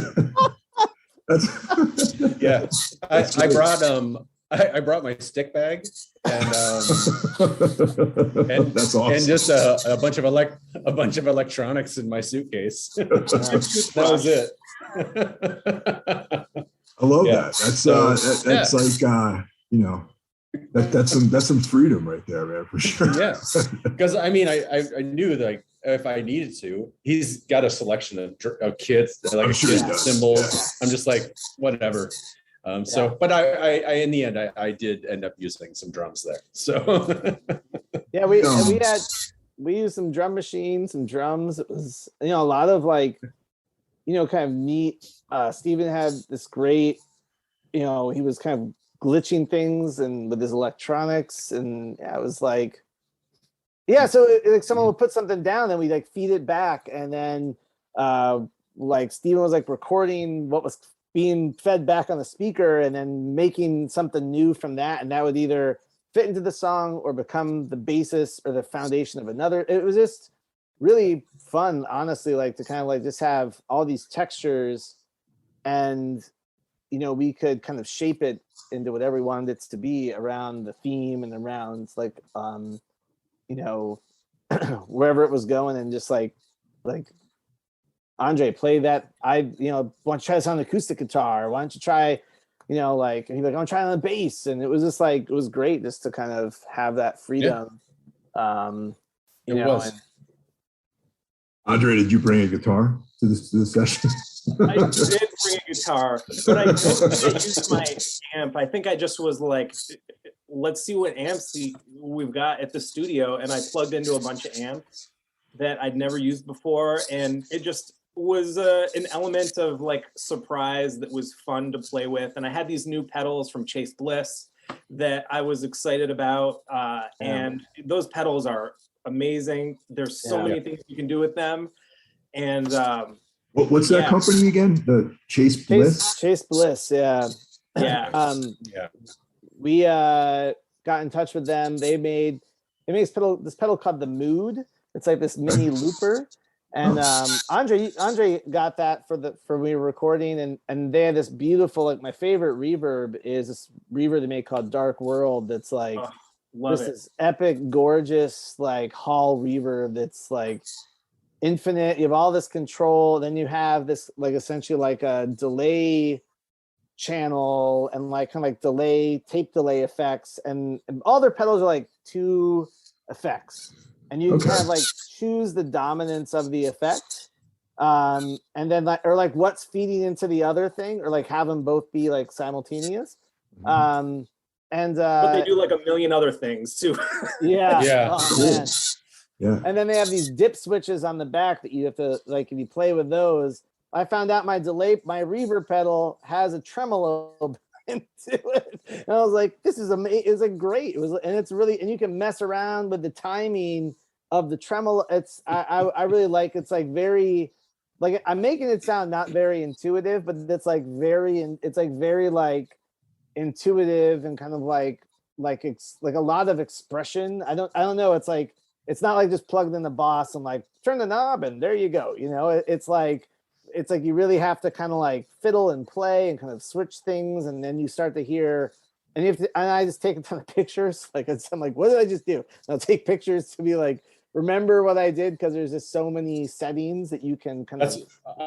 That's I brought my stick bag and that's awesome. And just a bunch of electronics in my suitcase. That was it. I love that. That's like you know, that's some freedom right there, man, for sure. Yeah, because I mean, I knew that like if I needed to, he's got a selection of kits, like cymbals. Yeah. I'm just like whatever. But I in the end I did end up using some drums there. So yeah, we used some drum machines, some drums. It was, you know, a lot of like, you know, kind of neat. Steven had this great, you know, he was kind of glitching things and with his electronics, and it was like, so like someone would put something down, then we like feed it back, and then like Steven was like recording what was being fed back on the speaker and then making something new from that, and that would either fit into the song or become the basis or the foundation of another. It was just really fun, honestly, like to kind of like just have all these textures, and you know, we could kind of shape it into whatever we wanted it to be around the theme and around like you know, wherever it was going, and just like Andre, play that. Why don't you try this on an acoustic guitar? Why don't you try, you know, like, and he'd be like, I'm trying on the bass. And it was just like, it was great just to kind of have that freedom. It was. Andre, did you bring a guitar to this session? I did bring a guitar, but I used my amp. I think I just was like, let's see what amps we've got at the studio. And I plugged into a bunch of amps that I'd never used before. And it just, was an element of like surprise that was fun to play with. And I had these new pedals from Chase Bliss that I was excited about. And those pedals are amazing. There's so many things you can do with them. And what's that company again? The Chase Bliss? Chase Bliss, yeah. Yeah. We got in touch with them. They made this pedal called the Mood. It's like this mini looper. And Andre got that for when we were recording, and they had this beautiful, like my favorite reverb is this reverb they made called Dark World. That's like this epic, gorgeous like hall reverb that's like infinite. You have all this control, then you have this like essentially like a delay channel and like kind of like tape delay effects, and all their pedals are like 2 effects. And you kind of like choose the dominance of the effect, and then like what's feeding into the other thing, or like have them both be like simultaneous. But they do like a million other things too. Yeah. Oh, man. And then they have these dip switches on the back that you have to like if you play with those. I found out my reverb pedal has a tremolo into it, and I was like, "This is amazing! It's like great." It was, and it's really, and you can mess around with the timing of the tremolo. It's I really like. It's like very, like I'm making it sound not very intuitive, but it's like very intuitive and kind of like a lot of expression. I don't know. It's like it's not like just plugged in the boss and like turn the knob and there you go. You know, it's like you really have to kind of like fiddle and play and kind of switch things, and then you start to hear, and you have to, and I just take a ton of pictures. Like I'm like, what did I just do? And I'll take pictures to be like, remember what I did, because there's just so many settings that you can kind of.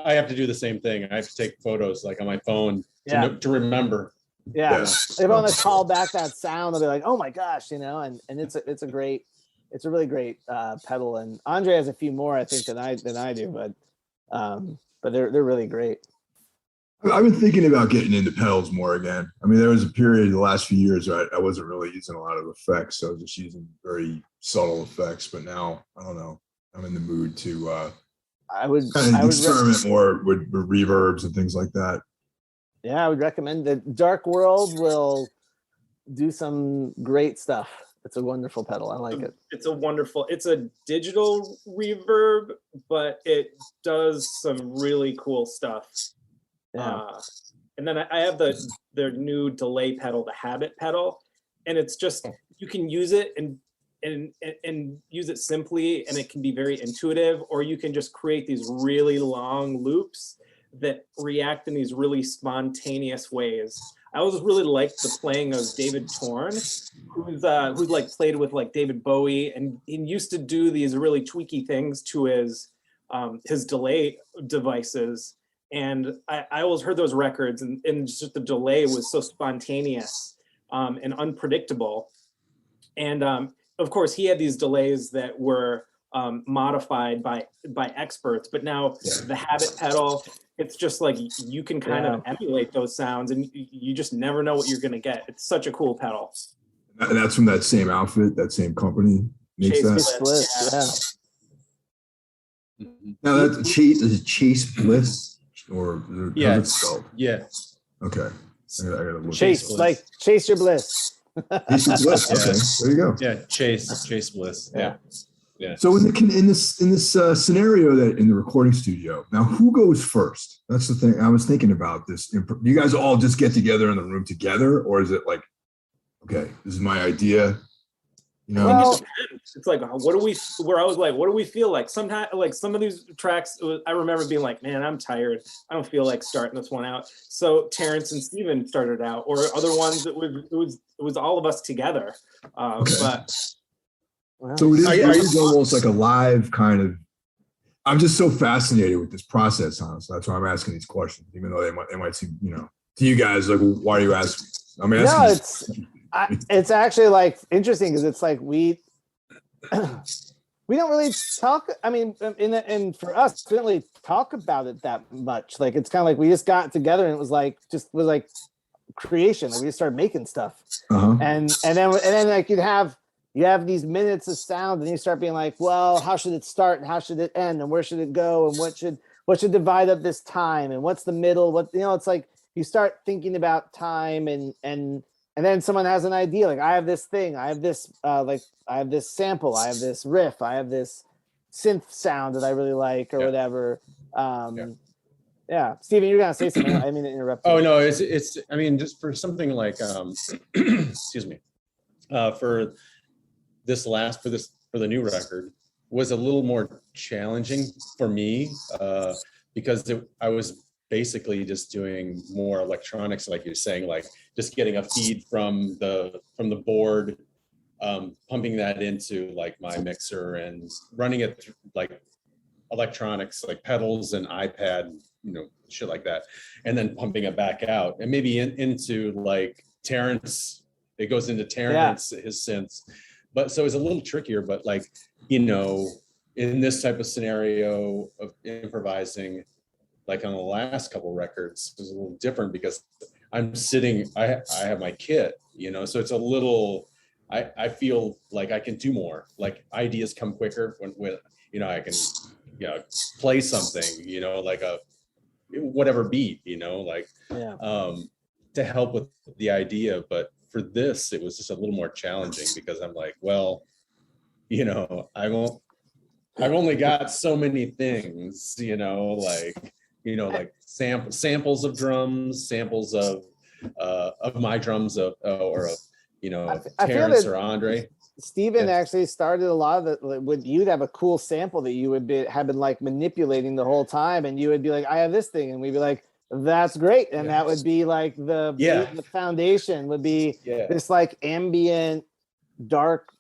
I have to do the same thing. I have to take photos like on my phone to remember. Yeah, if I want to call back that sound, I'll be like, oh my gosh, you know, and it's a really great pedal, and Andre has a few more I think than I do, but they're really great. I've been thinking about getting into pedals more again. I mean, there was a period the last few years where I wasn't really using a lot of effects. So I was just using very subtle effects. But now, I don't know, I'm in the mood to I would experiment more with reverbs and things like that. Yeah, I would recommend that. Dark World will do some great stuff. It's a wonderful pedal. I like it. It's a digital reverb, but it does some really cool stuff. Yeah. And then I have their new delay pedal, the Habit pedal, and it's just you can use it and use it simply, and it can be very intuitive, or you can just create these really long loops that react in these really spontaneous ways. I always really liked the playing of David Torn, who's like played with like David Bowie, and he used to do these really tweaky things to his delay devices. And I always heard those records, and just the delay was so spontaneous and unpredictable. And of course, he had these delays that were modified by experts. But now the Habit pedal, it's just like you can kind of emulate those sounds, and you just never know what you're going to get. It's such a cool pedal. And that's from that same outfit, that same company makes Chase that. Bliss, Now that's Chase Bliss. Or yeah, how's it spelled? Yeah. Okay. I gotta look. Chase your bliss. Chase your bliss. Okay. There you go. Yeah, Chase Bliss. Yeah. Yeah. So in this scenario that in the recording studio, now who goes first? That's the thing. I was thinking about this. Do you guys all just get together in the room together, or is it like, okay, this is my idea? You know, well, it's like, where I was like, what do we feel like? Sometimes, like some of these tracks, I remember being like, man, I'm tired. I don't feel like starting this one out. So Terence and Steven started out, or other ones that it was all of us together. Okay. But so it is almost like a live kind of. I'm just so fascinated with this process, honestly. That's why I'm asking these questions, even though they might seem, to you guys like, why are you asking? I'm asking. It's actually like interesting because it's like we don't really talk. I mean, and for us, we don't really talk about it that much. Like it's kind of like we just got together and it was like creation. Like we just started making stuff, and then like you have these minutes of sound, and you start being like, well, how should it start and how should it end and where should it go and what should divide up this time, and what's the middle, what, you know, it's like you start thinking about time, and then someone has an idea, like I have this thing, I have this like I have this sample, I have this riff, I have this synth sound that I really like, or whatever. Yeah, Steven, you're gonna say something. I mean to interrupt you. Oh no, it's I mean, just for something like excuse me, for the new record was a little more challenging for me, because I was basically just doing more electronics, like you're saying, like just getting a feed from the board, pumping that into like my mixer and running it through, like electronics, like pedals and iPad, you know, shit like that, and then pumping it back out, and maybe into like Terence. It goes into Terence, his synths. But so it's a little trickier, but like, you know, in this type of scenario of improvising, like on the last couple records, it was a little different because I'm sitting, I have my kit, you know, so it's a little, I feel like I can do more, like ideas come quicker when you know, I can, you know, play something, you know, like a, whatever beat, you know, like, to help with the idea. But for this, it was just a little more challenging because I'm like, well, you know, I've only got so many things, you know, like samples of drums, samples of my drums or of, you know, Terence or Andre. Steven actually started a lot of the, you'd have a cool sample that you have been like manipulating the whole time, and you would be like, I have this thing, and we'd be like, that's great, and that would be like the foundation would be this like ambient dark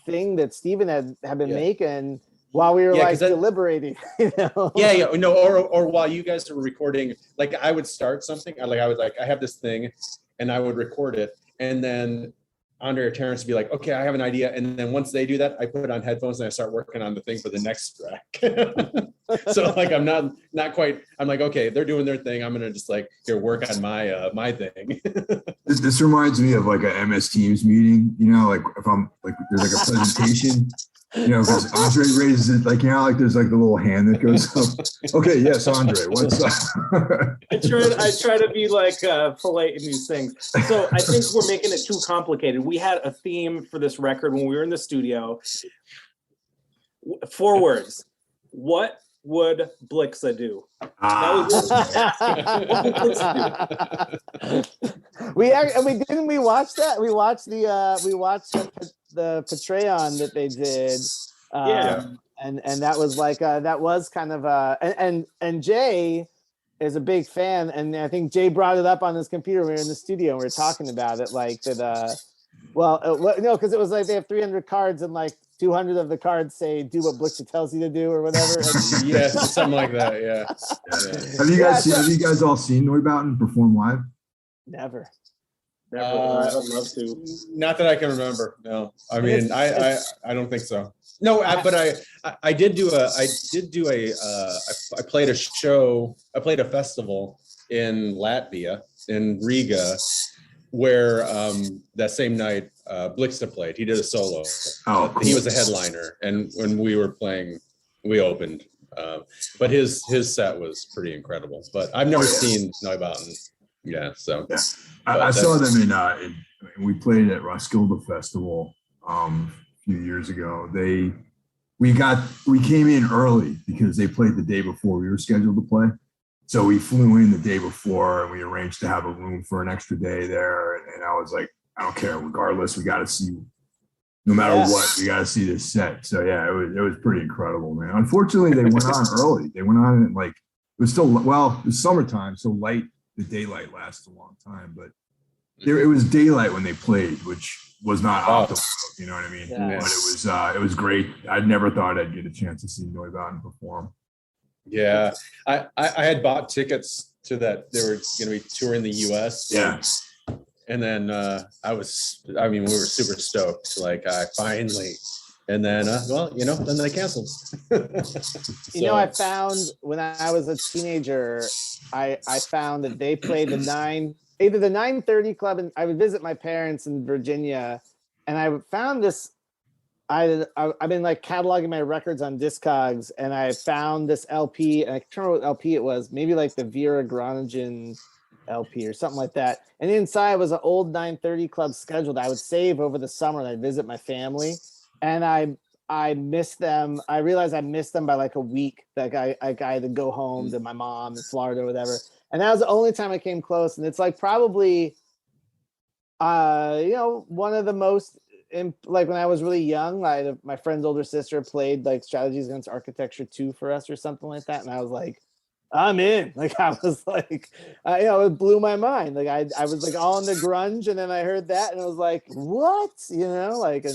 thing that Steven had been making while we were like deliberating, you know? No, or while you guys were recording, like I would start something, I have this thing, and I would record it, and then Andre or Terence would be like, okay, I have an idea. And then once they do that, I put it on headphones and I start working on the thing for the next track. So like, I'm not quite, I'm like, okay, they're doing their thing. I'm going to just like, here, work on my thing. This reminds me of like a MS Teams meeting, you know, like if I'm like, there's like a presentation, you know, because Andre raises it, like, you know, like there's like the little hand that goes up. Okay, yes, Andre, what's up? I try to be like polite in these things. So I think we're making it too complicated. We had a theme for this record when we were in the studio. 4 words. What would Blixa do? We watched that. We watched the Patreon that they did. And that was like that was kind of and Jay is a big fan, and I think Jay brought it up on his computer when we were in the studio and we were talking about it, like that no, because it was like they have 300 cards and like 200 of the cards say do what Blixa tells you to do or whatever. Yes, something like that. Yeah. Have you guys all seen Neubauten perform live? Never. I'd love to. Not that I can remember. No, I mean, I don't think so. No, but I did do a I played a show. I played a festival in Latvia, in Riga, where that same night Blixa played. He did a solo. Oh, cool. He was a headliner, and when we were playing, we opened. But his set was pretty incredible. But I've never seen Neubauten. So I saw them in we played at Roskilde Festival a few years ago. We came in early because they played the day before we were scheduled to play. So we flew in the day before and we arranged to have a room for an extra day there. And I was like, I don't care, regardless, we got to see, no matter what, we got to see this set. So yeah, it was pretty incredible, man. Unfortunately, they went on early. They went on and like, it was still, it was summertime, so light. The daylight lasts a long time, but it was daylight when they played, which was not optimal. You know what I mean? Yeah. But it was great. I'd never thought I'd get a chance to see Neubauten perform. Yeah, I had bought tickets to that. They were going to be touring the U.S. Yeah, and then we were super stoked. Like I finally. And then, then they canceled. I found when I was a teenager, I found that they played either the 930 Club, and I would visit my parents in Virginia, and I found this I've been like cataloging my records on Discogs, and I found this LP, and I can't remember what LP it was, maybe like the Vera Groningen LP or something like that. And inside was an old 930 Club schedule that I would save over the summer, and I'd visit my family. And I missed them. I realized I missed them by like a week. Like I had to go home to my mom in Florida or whatever. And that was the only time I came close. And it's like probably, one of the most, like when I was really young, my friend's older sister played like Strategies Against Architecture 2 for us or something like that. And I was like, I'm in. Like I was like, it blew my mind. Like I was like all in the grunge, and then I heard that, and I was like, what? Like it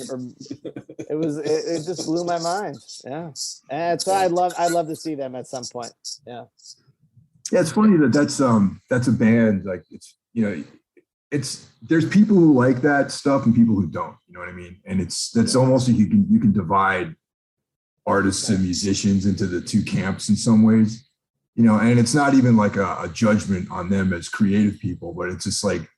just blew my mind. Yeah, and so I'd love to see them at some point. Yeah. Yeah, it's funny that's a band, like there's people who like that stuff and people who don't, you know what I mean? And that's almost like you can divide artists and musicians into the two camps in some ways. And it's not even like a judgment on them as creative people, but it's just like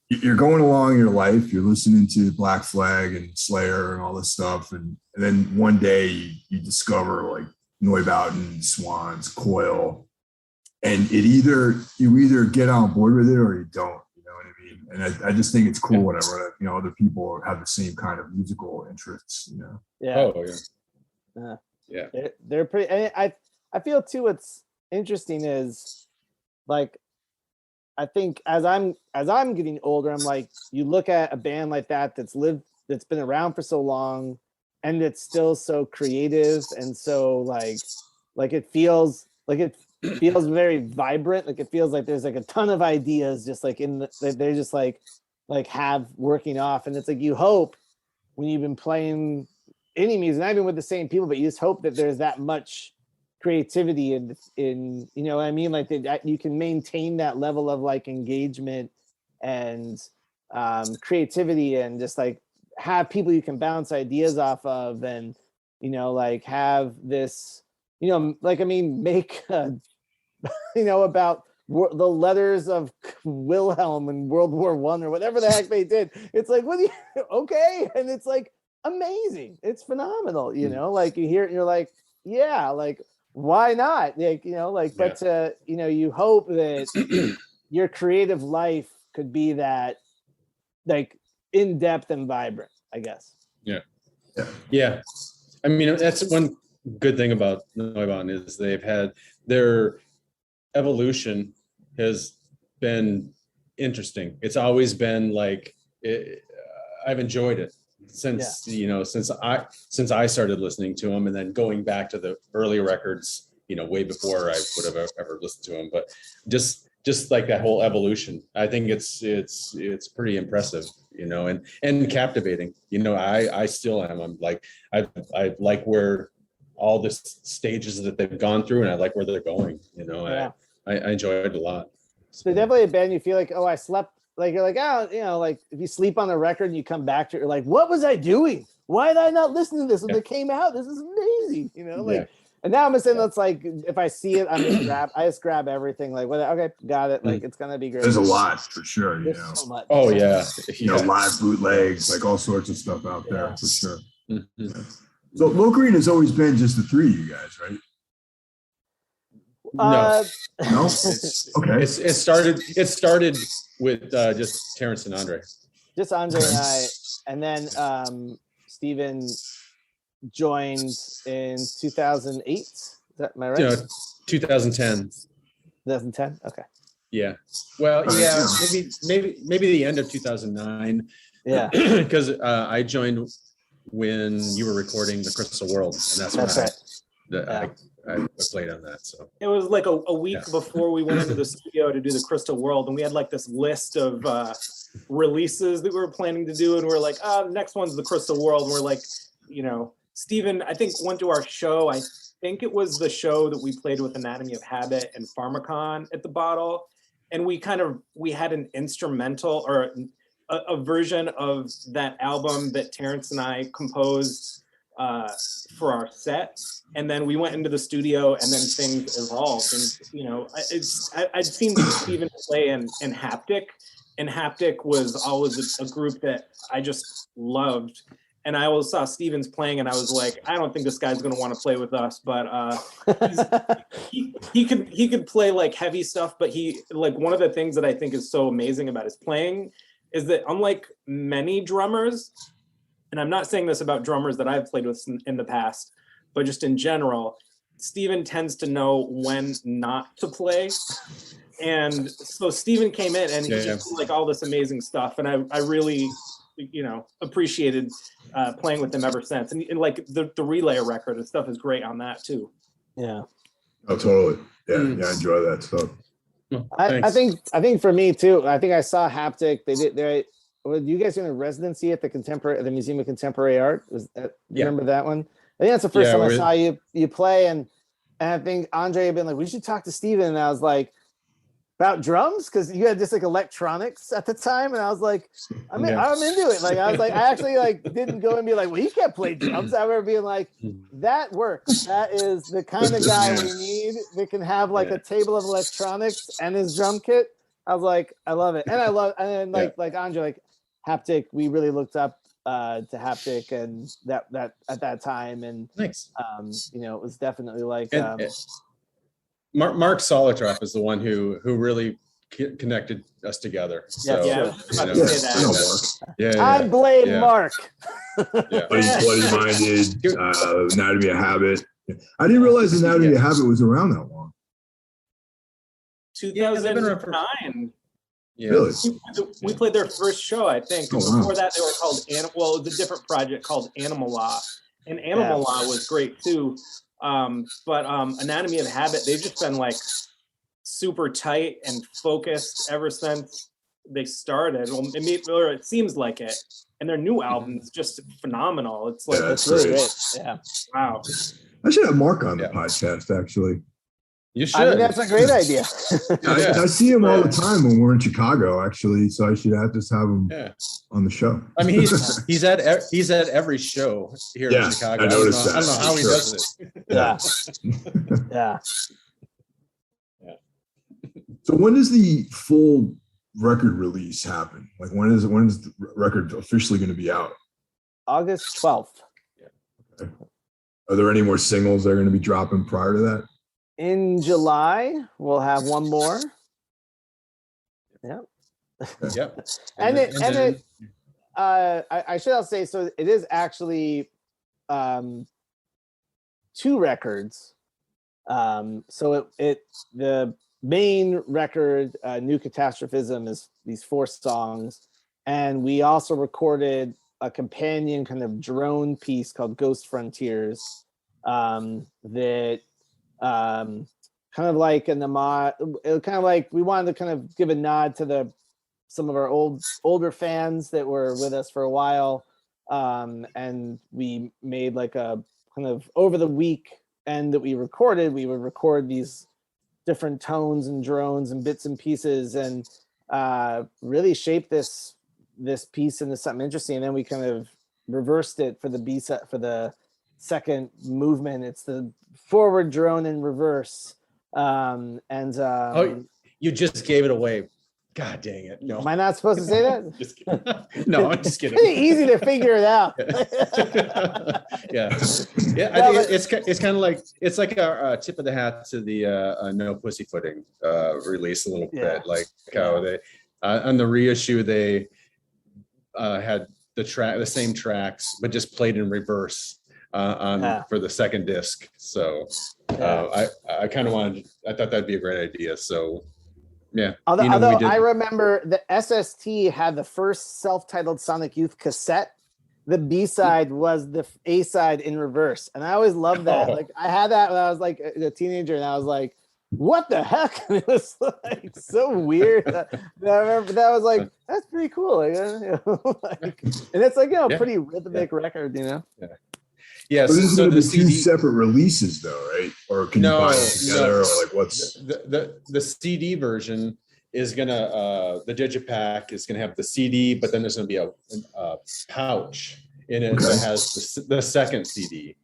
you're going along in your life, you're listening to Black Flag and Slayer and all this stuff, and then one day you discover like Neubauten, Swans, Coil, and you either get on board with it or you don't. You know what I mean? And I just think it's cool whenever other people have the same kind of musical interests. Yeah. Oh yeah. Yeah. They're pretty. I feel too what's interesting is like I think as I'm getting older, I'm like, you look at a band like that's been around for so long, and it's still so creative, and so like it feels very vibrant. Like it feels like there's like a ton of ideas just like they're just like have working off, and it's like you hope when you've been playing any music, not even with the same people, but you just hope that there's that much creativity in you know what I mean, like that you can maintain that level of like engagement and creativity, and just like have people you can bounce ideas off of, and like have this like I mean make about the letters of Wilhelm in World War I or whatever the heck they did. It's like, what do you okay, and it's like amazing, it's phenomenal, like you hear it and you're like, yeah, like why not? Like, but you hope that your creative life could be that like in depth and vibrant, I guess. Yeah. I mean, that's one good thing about Neubauten is they've had their evolution has been interesting. It's always been like I've enjoyed it since since I started listening to them, and then going back to the early records, way before I would have ever listened to them. But just like that whole evolution, I think it's pretty impressive, and captivating. I still am. I'm like I like where all the stages that they've gone through, and I like where they're going. I enjoy it a lot. So definitely a band you feel like, oh, I slept. Like you're like, oh, like if you sleep on a record and you come back to it, you're like, what was I doing? Why did I not listen to this when it came out? This is amazing, And now I'm saying that's like, if I see it, I just grab everything. Like, okay, got it. Like it's gonna be great. There's a lot for sure. There's so much. Oh yeah, live bootlegs, like all sorts of stuff out there for sure. Mm-hmm. So Locrian has always been just the three of you guys, right? No. Okay. It started with just Terence and Andre. Just Andre and I, and then Steven joined in 2008. Is that am I right? 2010. 2010. Okay. Yeah. Well, yeah, maybe the end of 2009. Yeah. Because I joined when you were recording the Crystal World, and that's right. I played on that. So it was like a week before we went into the studio to do the Crystal World, and we had like this list of releases that we were planning to do, and we're like, the next one's the Crystal World. And we're like, Steven, I think went to our show. I think it was the show that we played with Anatomy of Habit and Pharmacon at the Bottle, and we had an instrumental or a version of that album that Terence and I composed for our set, and then we went into the studio, and then things evolved. And I'd seen Steven play in Haptic, and Haptic was always a group that I just loved. And I always saw Stevens playing, and I was like, I don't think this guy's going to want to play with us. But he could play like heavy stuff. But he, like, one of the things that I think is so amazing about his playing is that unlike many drummers, and I'm not saying this about drummers that I've played with in the past, but just in general, Steven tends to know when not to play. And so Steven came in and he just did like all this amazing stuff. And I really, appreciated playing with him ever since. And like the Relay record and stuff is great on that too. Yeah. Oh, totally. Yeah. Yeah. I enjoy that stuff. I think for me too, I think I saw Haptic. Were you guys doing a residency at the Museum of Contemporary Art? Remember that one? I think that's the first time I saw you play, and I think Andre had been like, we should talk to Steven, and I was like, about drums, because you had just like electronics at the time, and I was like, I'm into it. Like I was like, I actually like didn't go and be like, well, he can't play drums. I remember being like, that works. That is the kind of guy we need that can have like a table of electronics and his drum kit. I was like, I love it, and like Andre, like Haptic, we really looked up to Haptic, and that at that time, and nice. It was definitely like. Mark Solitroff is the one who really connected us together. So, I blame Mark. Bloody-minded, Anatomy of Habit. I didn't realize Anatomy of Habit was around that long. 2009. Yeah. Really? We played their first show, I think. Oh, wow. Before that, they were called it was a different project called Animal Law, and Animal Law was great too. But Anatomy of Habit, they've just been like super tight and focused ever since they started. Well, it seems like it. And their new album is just phenomenal. It's like that's really great. great. Yeah. Wow. I should have Mark on the podcast, actually. You should. I think that's a great idea. I see him all the time when we're in Chicago, actually. So I should just have him on the show. I mean, he's at every show here in Chicago. I noticed that. I don't know how he does it. Yeah. So when does the full record release happen? Like when is the record officially going to be out? August 12th. Okay. Are there any more singles that are going to be dropping prior to that? In July, we'll have one more. Yeah. Yep. I should also say, so it is actually 2 records. So the main record, New Catastrophism, is these 4 songs, and we also recorded a companion kind of drone piece called Ghost Frontiers, that kind of like an homage, kind of like we wanted to kind of give a nod to some of our older fans that were with us for a while, and we made like a kind of over the weekend that we would record these different tones and drones and bits and pieces, and really shape this piece into something interesting. And then we kind of reversed it for the B-side, for the second movement. It's the forward drone in reverse. You just gave it away. God dang it. No. Am I not supposed to say that? Just kidding. No, I'm just kidding. Pretty easy to figure it out. Yeah. I think it's kind of like, it's like a tip of the hat to the No Pussyfooting release a little bit. Like how they on the reissue they had the same tracks but just played in reverse for the second disc. So I kind of I thought that'd be a great idea. So yeah. Although I remember the SST had the first self-titled Sonic Youth cassette. The B-side was the A-side in reverse. And I always loved that. Like I had that when I was like a teenager, and I was like, what the heck? And it was like so weird. I remember that was like, that's pretty cool. Like, and it's like, pretty rhythmic record, Yeah. But this is going to be 2 separate releases, though, right? Or can you buy them together? Or like what's the CD version is gonna the Digipack is gonna have the CD, but then there's gonna be a pouch in it that has the second CD,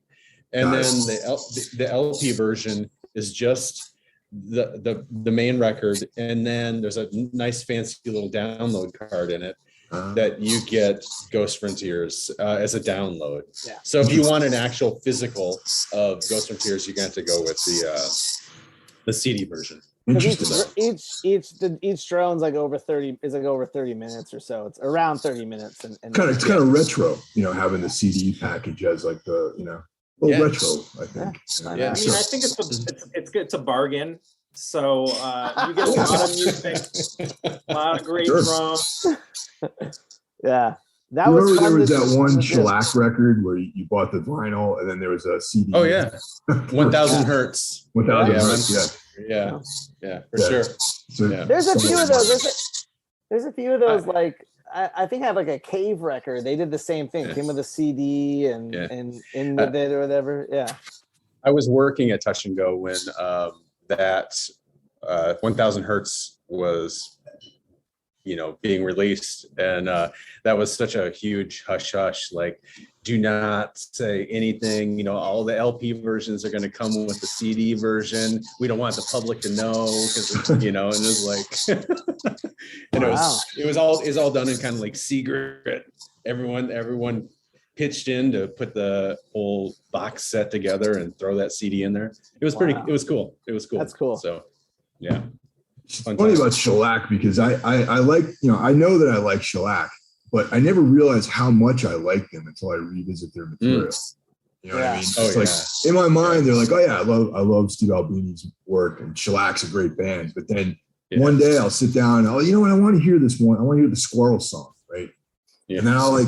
and then the LP version is just the main record, and then there's a nice fancy little download card in it. that you get Ghost Frontiers as a download. Yeah. So if you want an actual physical of Ghost Frontiers, you're going to have to go with the CD version. Each drone's like over 30 minutes or so. It's around 30 minutes, and it's kind of retro, having the CD package as like the retro, I think. I mean, I think it's a bargain. So you get a lot of music, a lot of great drums. Yeah, there was that one shellac record where you bought the vinyl, and then there was a CD. Oh yeah, 1,000 hertz. 1,000 hertz. Yeah, for sure. So, there's a few of those. There's a few of those. Like I think I have like a Cave record. They did the same thing. Came with a CD and in with it or whatever. Yeah. I was working at Touch and Go when that 1,000 hertz was being released, and that was such a huge hush hush, like, do not say anything, all the LP versions are going to come with the CD version, we don't want the public to know, because and it was like and it was all done in kind of like secret. Everyone pitched in to put the whole box set together and throw that CD in there. It was it was cool. That's cool. So yeah. It's funny about shellac, because I like, I know that I like shellac, but I never realized how much I like them until I revisit their material. You know what I mean? It's like in my mind, they're like, oh yeah, I love Steve Albini's work, and Shellac's a great band. But then one day I'll sit down, you know what, I want to hear this one. I want to hear the Squirrel song, right? Yeah. And then I'll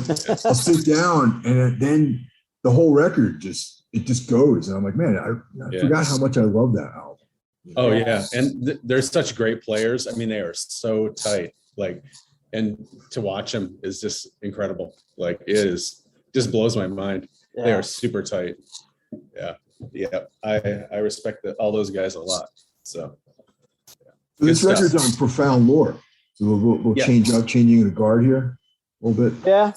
sit down, and then the whole record just goes, and I'm like, man, I forgot how much I love that album. Oh yeah, and they're such great players. I mean, they are so tight. Like, and to watch them is just incredible. Like, it is just blows my mind. Yeah. They are super tight. Yeah. I respect all those guys a lot. So this record's on Profound Lore. So we'll changing the guard here a little bit.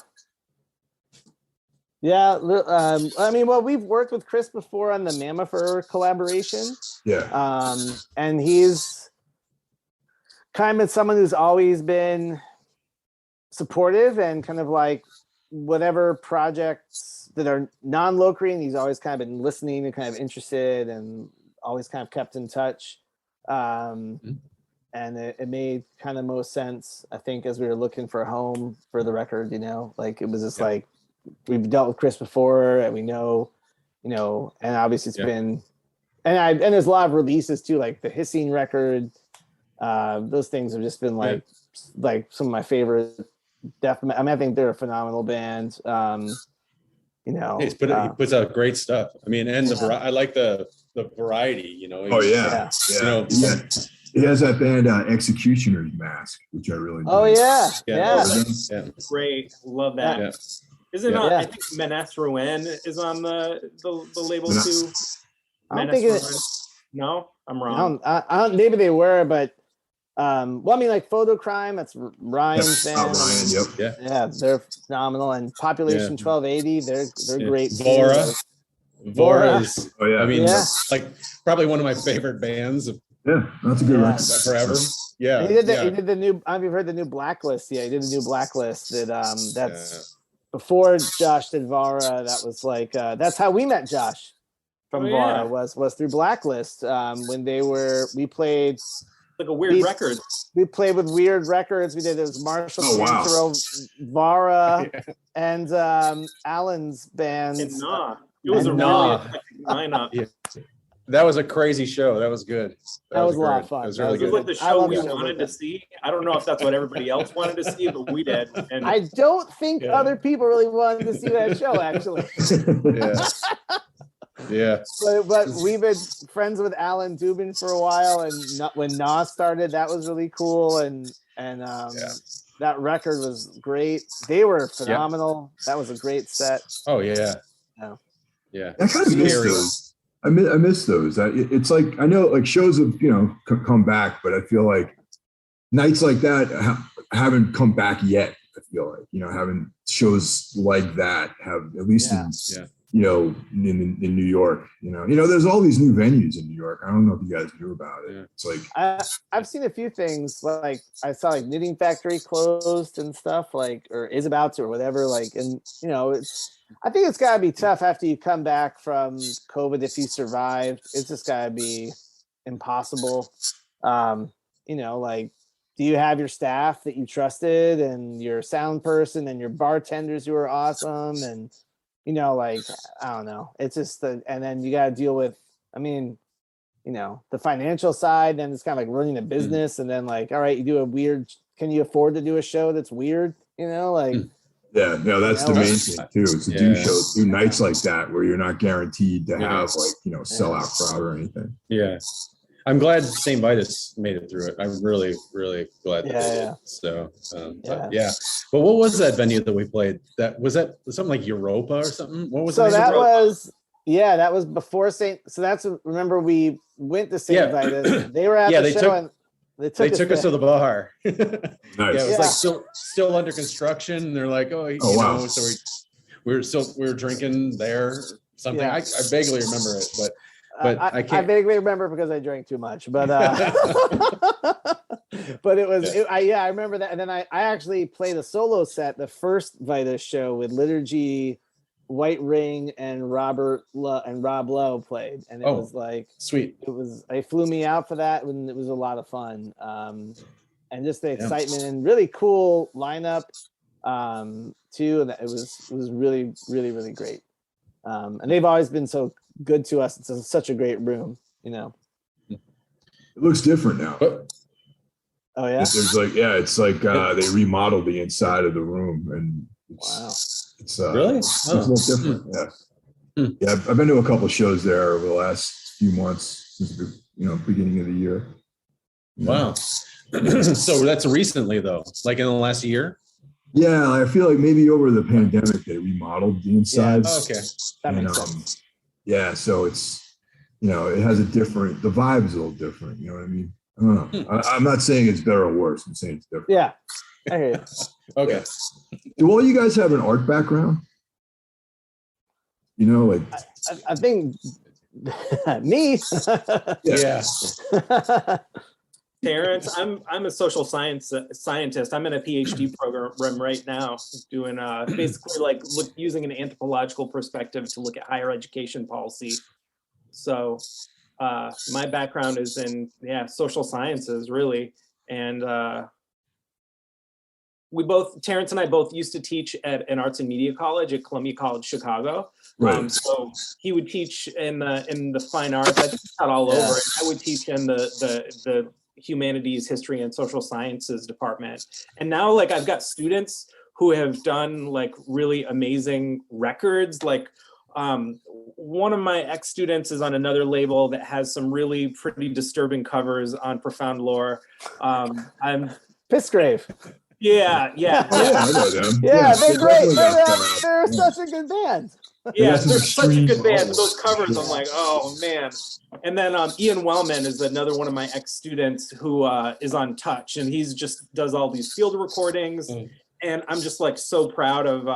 Yeah, I mean, well, we've worked with Chris before on the Mammifer collaboration. Yeah. And he's kind of someone who's always been supportive, and kind of like whatever projects that are non-Locrian, he's always kind of been listening and kind of interested, and always kind of kept in touch. And it made kind of most sense, I think, as we were looking for a home for the record, like it was just like, we've dealt with Chris before, and we know, and obviously it's been, and there's a lot of releases too, like the Hissing record. Those things have just been like some of my favorite death. I mean, I think they're a phenomenal band. He puts out great stuff. I mean, and I like the variety. Oh yeah. He has that band Executioner's Mask, which I really dig. Oh yeah. Great, love that. Yeah. Isn't I think Menace Rouen is on the label too. I don't think No, I'm wrong. I don't, maybe they were, but well, I mean, like Photocrime, that's Ryan's band. Ryan, Yeah, they're phenomenal. And Population 1280, they're great. Vora is, I mean, like probably one of my favorite bands. That's a good record. Forever. Yeah. And he did the new. I don't know if you've heard the new Blacklist. Yeah, he did the new Blacklist. That's before Josh did Vara. That was like that's how we met Josh from Vara was through Blacklist. When we played like a weird record. We played with Weird Records. We did Marshall Santoro, Vara, and Alan's band. And Nah. It was a really eclectic lineup. Yeah. That was a crazy show. That was good. That was a lot of fun. It was really good. It was like the show we wanted to see. I don't know if that's what everybody else wanted to see, but we did. And I don't think other people really wanted to see that show, actually. Yeah. But we've been friends with Alan Dubin for a while, and when Nas started, that was really cool, and that record was great. They were phenomenal. That was a great set. Oh yeah. I kind of miss those. I miss those. It's like, I know like shows have come back, but I feel like nights like that haven't come back yet. I feel like having shows like that have at least you know, in New York, you know, there's all these new venues in New York. I don't know if you guys knew about it. Yeah. It's like I've seen a few things, like I saw like Knitting Factory closed and stuff, like, or is about to, or whatever. Like, and you know, I think it's gotta be tough after you come back from COVID. If you survived, it's just gotta be impossible. You know, like, do you have your staff that you trusted, and your sound person, and your bartenders who are awesome, and you know, like, I don't know. It's just and then you got to deal with, I mean, you know, the financial side, then it's kind of like running a business. And then like, all right, you do a weird, can you afford to do a show that's weird? You know, like. Yeah, no, that's the main thing too. Is to do shows, do nights like that where you're not guaranteed to have like, you know, sellout crowd or anything. Yeah. I'm glad St. Vitus made it through it. I'm really, really glad that they did. So, But what was that venue that we played? Was something like Europa or something? What was so that was? Yeah, that was before St. So that's, remember, we went to St. Vitus. They were at the show and they took us to the bar. Nice. Yeah, it was like still under construction. And they're like, you know, so we were drinking there. Something. Yeah. I vaguely remember it, but I can't. I vaguely remember because I drank too much, but but it was, I remember that. And then I actually played a solo set, the first Vitus show with Liturgy, White Ring, and Rob Lowe played. And it was like, sweet. They flew me out for that, and it was a lot of fun. And just the excitement and really cool lineup too. And it was really, really, really great. And they've always been so good to us. It's such a great room, you know. It looks different now. Oh yeah. There's like, it's like they remodeled the inside of the room, and it's really it's a little different. Yeah, I've been to a couple of shows there over the last few months since the beginning of the year. Wow. So that's recently though, like in the last year. Yeah, I feel like maybe over the pandemic they remodeled the inside. Yeah. Okay, that makes sense. Yeah, so it's, it has the vibe is a little different. You know what I mean? I don't know. I'm not saying it's better or worse. I'm saying it's different. Yeah, I hear you. Okay. Do all you guys have an art background? Like I think me. Yeah. Terence, I'm a social science scientist. I'm in a PhD program right now, doing basically like using an anthropological perspective to look at higher education policy. So my background is in social sciences really, and Terence and I both used to teach at an arts and media college at Columbia College Chicago. Right. So he would teach in the fine arts. I taught all over. And I would teach in the humanities, history, and social sciences department. And now like I've got students who have done like really amazing records. Like one of my ex-students is on another label that has some really pretty disturbing covers on Profound Lore. I'm Pissgrave. Yeah. I know them. Yeah, they're great. They're such a good band. Yeah, they're such a good band. Those covers, I'm like, oh man. And then Ian Wellman is another one of my ex-students who is on Touch, and he's just does all these field recordings, and I'm just like so proud of.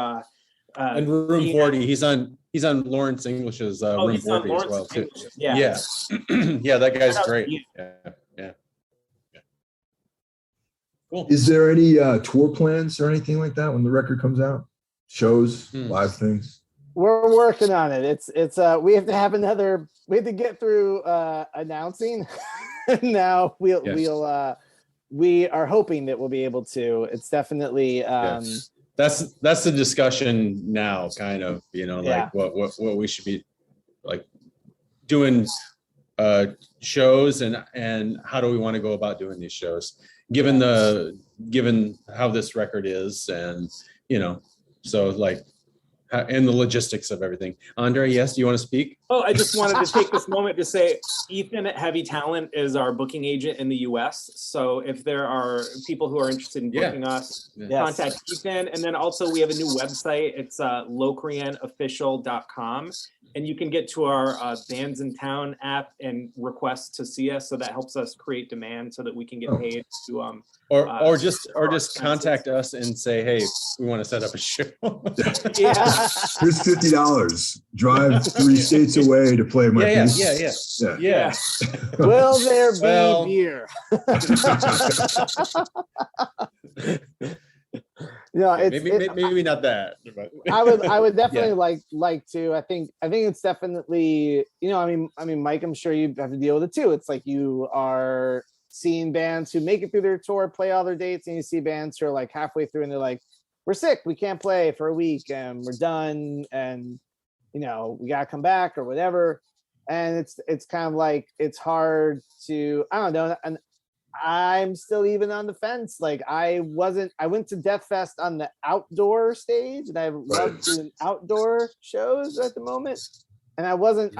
And Room 40, he's on Lawrence English's Room 40 as well too. Yeah, yeah, that guy's great. Yeah. Cool. Is there any tour plans or anything like that when the record comes out? Shows, live things? We're working on it. It's we have to get through announcing. Now we are hoping that we'll be able to. It's definitely that's the discussion now, kind of, like what we should be like doing shows and how do we want to go about doing these shows given how this record is, and so like and the logistics of everything. Andre, yes, do you want to speak? Oh, I just wanted to take this moment to say Ethan at Heavy Talent is our booking agent in the US. So if there are people who are interested in booking us, contact Ethan. And then also we have a new website. It's locrianofficial.com. And you can get to our Bands in Town app and request to see us. So that helps us create demand so that we can get paid to or just contact us and say, hey, we want to set up a show. Here's $50. Drive 3 states away to play my piece. Yeah. Will there be beer? No, maybe not that. But. I would definitely like to. I think it's definitely, I mean, Mike, I'm sure you have to deal with it too. It's like you are seeing bands who make it through their tour, play all their dates, and you see bands who are like halfway through and they're like, we're sick, we can't play for a week and we're done, and we gotta come back or whatever. And it's kind of like, it's hard to, I don't know, and I'm still even on the fence. Like I went to Death Fest on the outdoor stage, and I love doing outdoor shows at the moment. And I wasn't,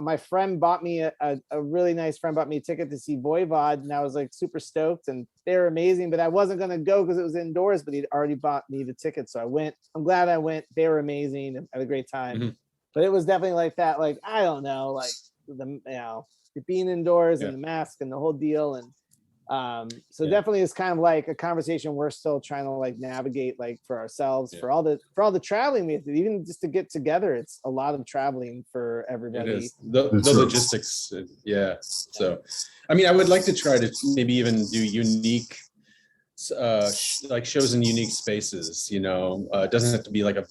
my friend bought me a really nice friend bought me a ticket to see Voivod, and I was like super stoked, and they're amazing, but I wasn't going to go because it was indoors, but he'd already bought me the ticket. So I went. I'm glad I went. They were amazing. I had a great time. Mm-hmm. But it was definitely like that. Like, I don't know, like being indoors and the mask and the whole deal. And definitely it's kind of like a conversation we're still trying to like navigate, like for ourselves, for all the traveling we have to do, even just to get together. It's a lot of traveling for everybody. It is. The logistics. So, I mean, I would like to try to maybe even do unique, like shows in unique spaces, it doesn't have to be like a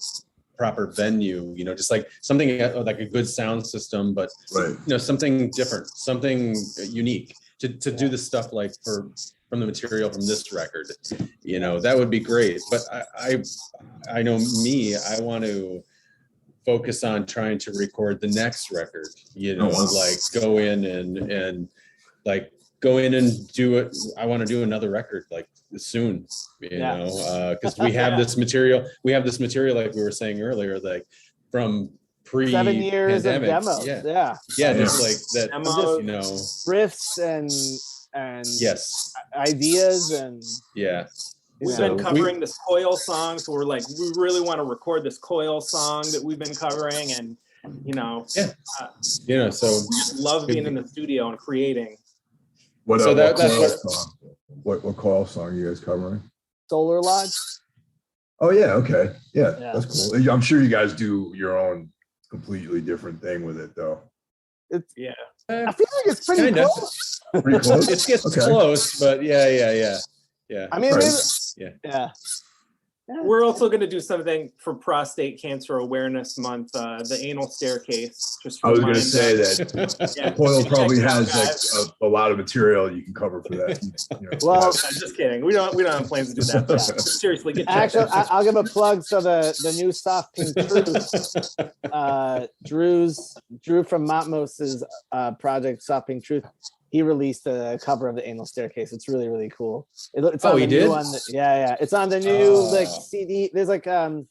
proper venue, just like something like a good sound system, but something different, something unique. To do the stuff like from the material from this record, that would be great. But I know me, I want to focus on trying to record the next record, like go in and do it. I want to do another record like soon, because we have this material. We have this material, like we were saying earlier, like from 7 years of demos. Just like that, riffs and ideas and we've been covering this Coil song, so we're like, we really want to record this Coil song that we've been covering, and so we just love being in the studio and creating. What Coil song are you guys covering? Solar Lodge. Oh yeah, okay, that's cool. I'm sure you guys do your own completely different thing with it though. I feel like it's pretty close. Pretty close. It gets close, but yeah. I mean, we're also going to do something for Prostate Cancer Awareness Month, the Anal Staircase. I was going to say that Coil probably has like a lot of material you can cover for that. Well, I'm just kidding. We don't have plans to do that. But seriously, get checked. Actually, I'll give a plug. So the new Soft Pink Truth, Drew from Matmos's project Soft Pink Truth, he released a cover of the Anal Staircase. It's really, really cool. It's on the new one. It's on the new CD. There's like a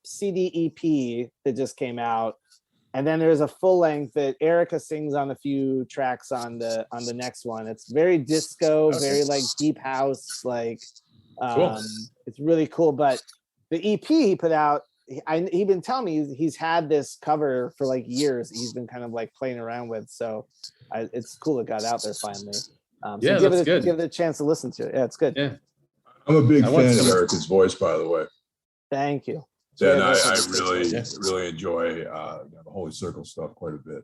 CD EP that just came out, and then there's a full length that Erica sings on a few tracks on the next one. It's very disco, very like deep house, like cool. It's really cool. But the EP he put out, he'd been telling me he's had this cover for like years. He's been kind of like playing around with. So it's cool it got out there finally. Give it a chance to listen to it. Yeah, it's good. Yeah, I'm a big fan of Erica's voice, by the way. Thank you. Yeah, and I really enjoy the Holy Circle stuff quite a bit.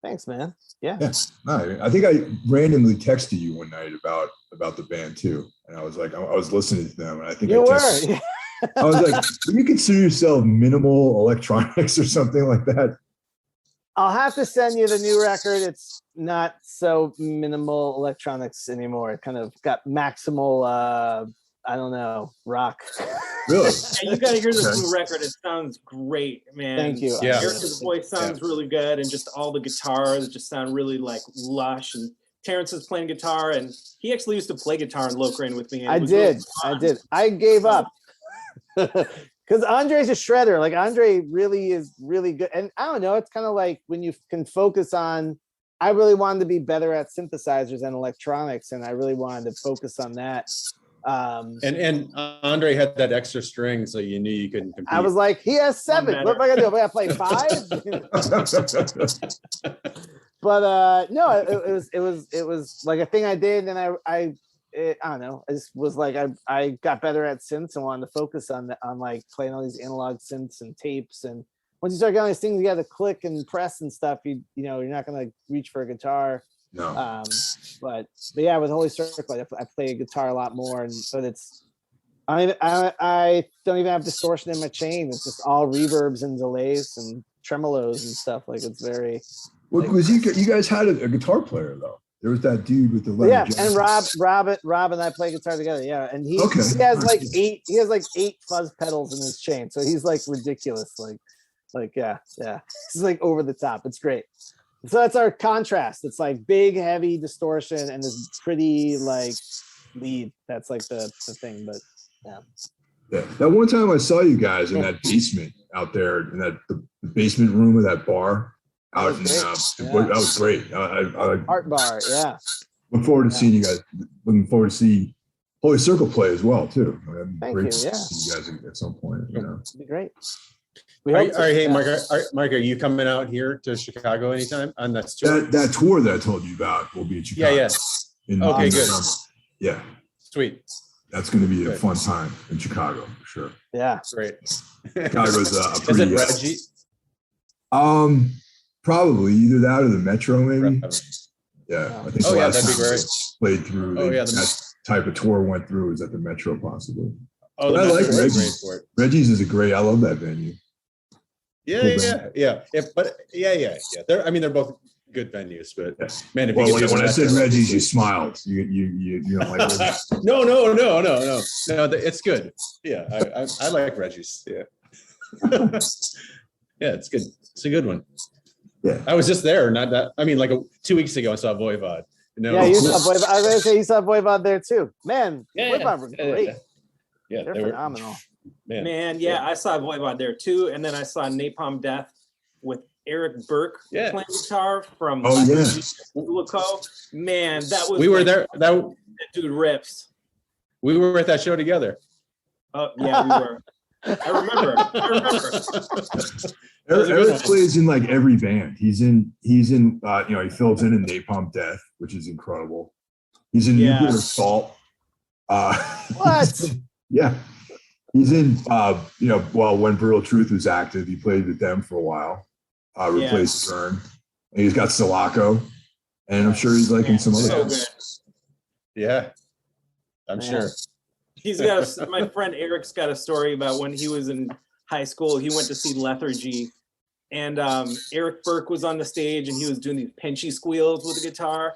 Thanks, man. Yeah. No, I think I randomly texted you one night about the band too, and I was like, I was listening to them, and I think I was like, "Do you consider yourself minimal electronics or something like that?" I'll have to send you the new record. It's not so minimal electronics anymore. It kind of got maximal, I don't know, rock. Really? Yeah, you got to hear this new record. It sounds great, man. Thank you. Yeah. Erica's voice sounds really good, and just all the guitars just sound really like lush. And Terence is playing guitar, and he actually used to play guitar in Locrian with me. I did. I gave up. Because Andre's a shredder. Like Andre really is really good. And I don't know, it's kind of like when you can focus on, I really wanted to be better at synthesizers and electronics, and I really wanted to focus on that. And Andre had that extra string, so you knew you couldn't compete. I was like, he has 7. What am I gonna do? Am I gonna play 5? But no, it was like a thing I did, and I don't know. I just was like, I got better at synths and wanted to focus on like playing all these analog synths and tapes. And once you start getting all these things, you got to click and press and stuff. You know, you're not gonna reach for a guitar. No. But yeah, with Holy Circle, I play guitar a lot more, but it's I don't even have distortion in my chain. It's just all reverbs and delays and tremolos and stuff. Like it's very. Well, because you guys had a guitar player though. There was that dude with the leather jacket. And Rob and I play guitar together. Yeah, and he has like 8 fuzz pedals in his chain, so he's like ridiculous. Like yeah, he's like over the top. It's great. So that's our contrast. It's like big, heavy distortion and this pretty like lead. That's like the thing. But yeah. That one time I saw you guys in that basement out there in the basement room of that bar. Out in, that was great. I Art Bar, yeah. Look forward to seeing you guys. Looking forward to see Holy Circle play as well too. Thank great you. to Yeah, see you guys at some point. You know, it'd be great. Hey, Mark, are you coming out here to Chicago anytime on that tour? That tour that I told you about will be at Chicago. Yeah. Okay, good. Yeah. Sweet. That's going to be a fun time in Chicago for sure. Yeah. Great. Chicago's a Is pretty. it Reggie? Probably either that or the Metro, maybe. Yeah, I think the last that'd be great. Played through. That type of tour went through was at the Metro, possibly. Oh, I like Reggie's. Reggie's is a great. I love that venue. Yeah. They're both good venues, but man, if when I said Reggie's, you smiled. You don't like Reggie's. No. It's good. Yeah, I like Reggie's. Yeah. Yeah, it's good. It's a good one. Yeah, I was just there. Not that. I mean, like 2 weeks ago, I saw Voivod. Yeah, you saw Voivod. I was gonna say you saw Voivod there too. Man, Voivod were great. Yeah, they're phenomenal. Man, I saw Voivod there too, and then I saw Napalm Death with Eric Burke playing guitar from Ulico. Man, that was. We were there. That dude rips. We were at that show together. Oh yeah, we were. I remember. Eric plays in like every band. He's in he fills in Napalm Death, which is incredible. He's in Nuclear Assault. What? Yeah. He's in when Brutal Truth was active, he played with them for a while. Replaced Stern. And he's got Sulaco. And I'm sure he's like in some other bands. Yeah. I'm sure. He's got my friend Eric's got a story about when he was in high school. He went to see Lethargy, and Eric Burke was on the stage, and he was doing these pinchy squeals with the guitar.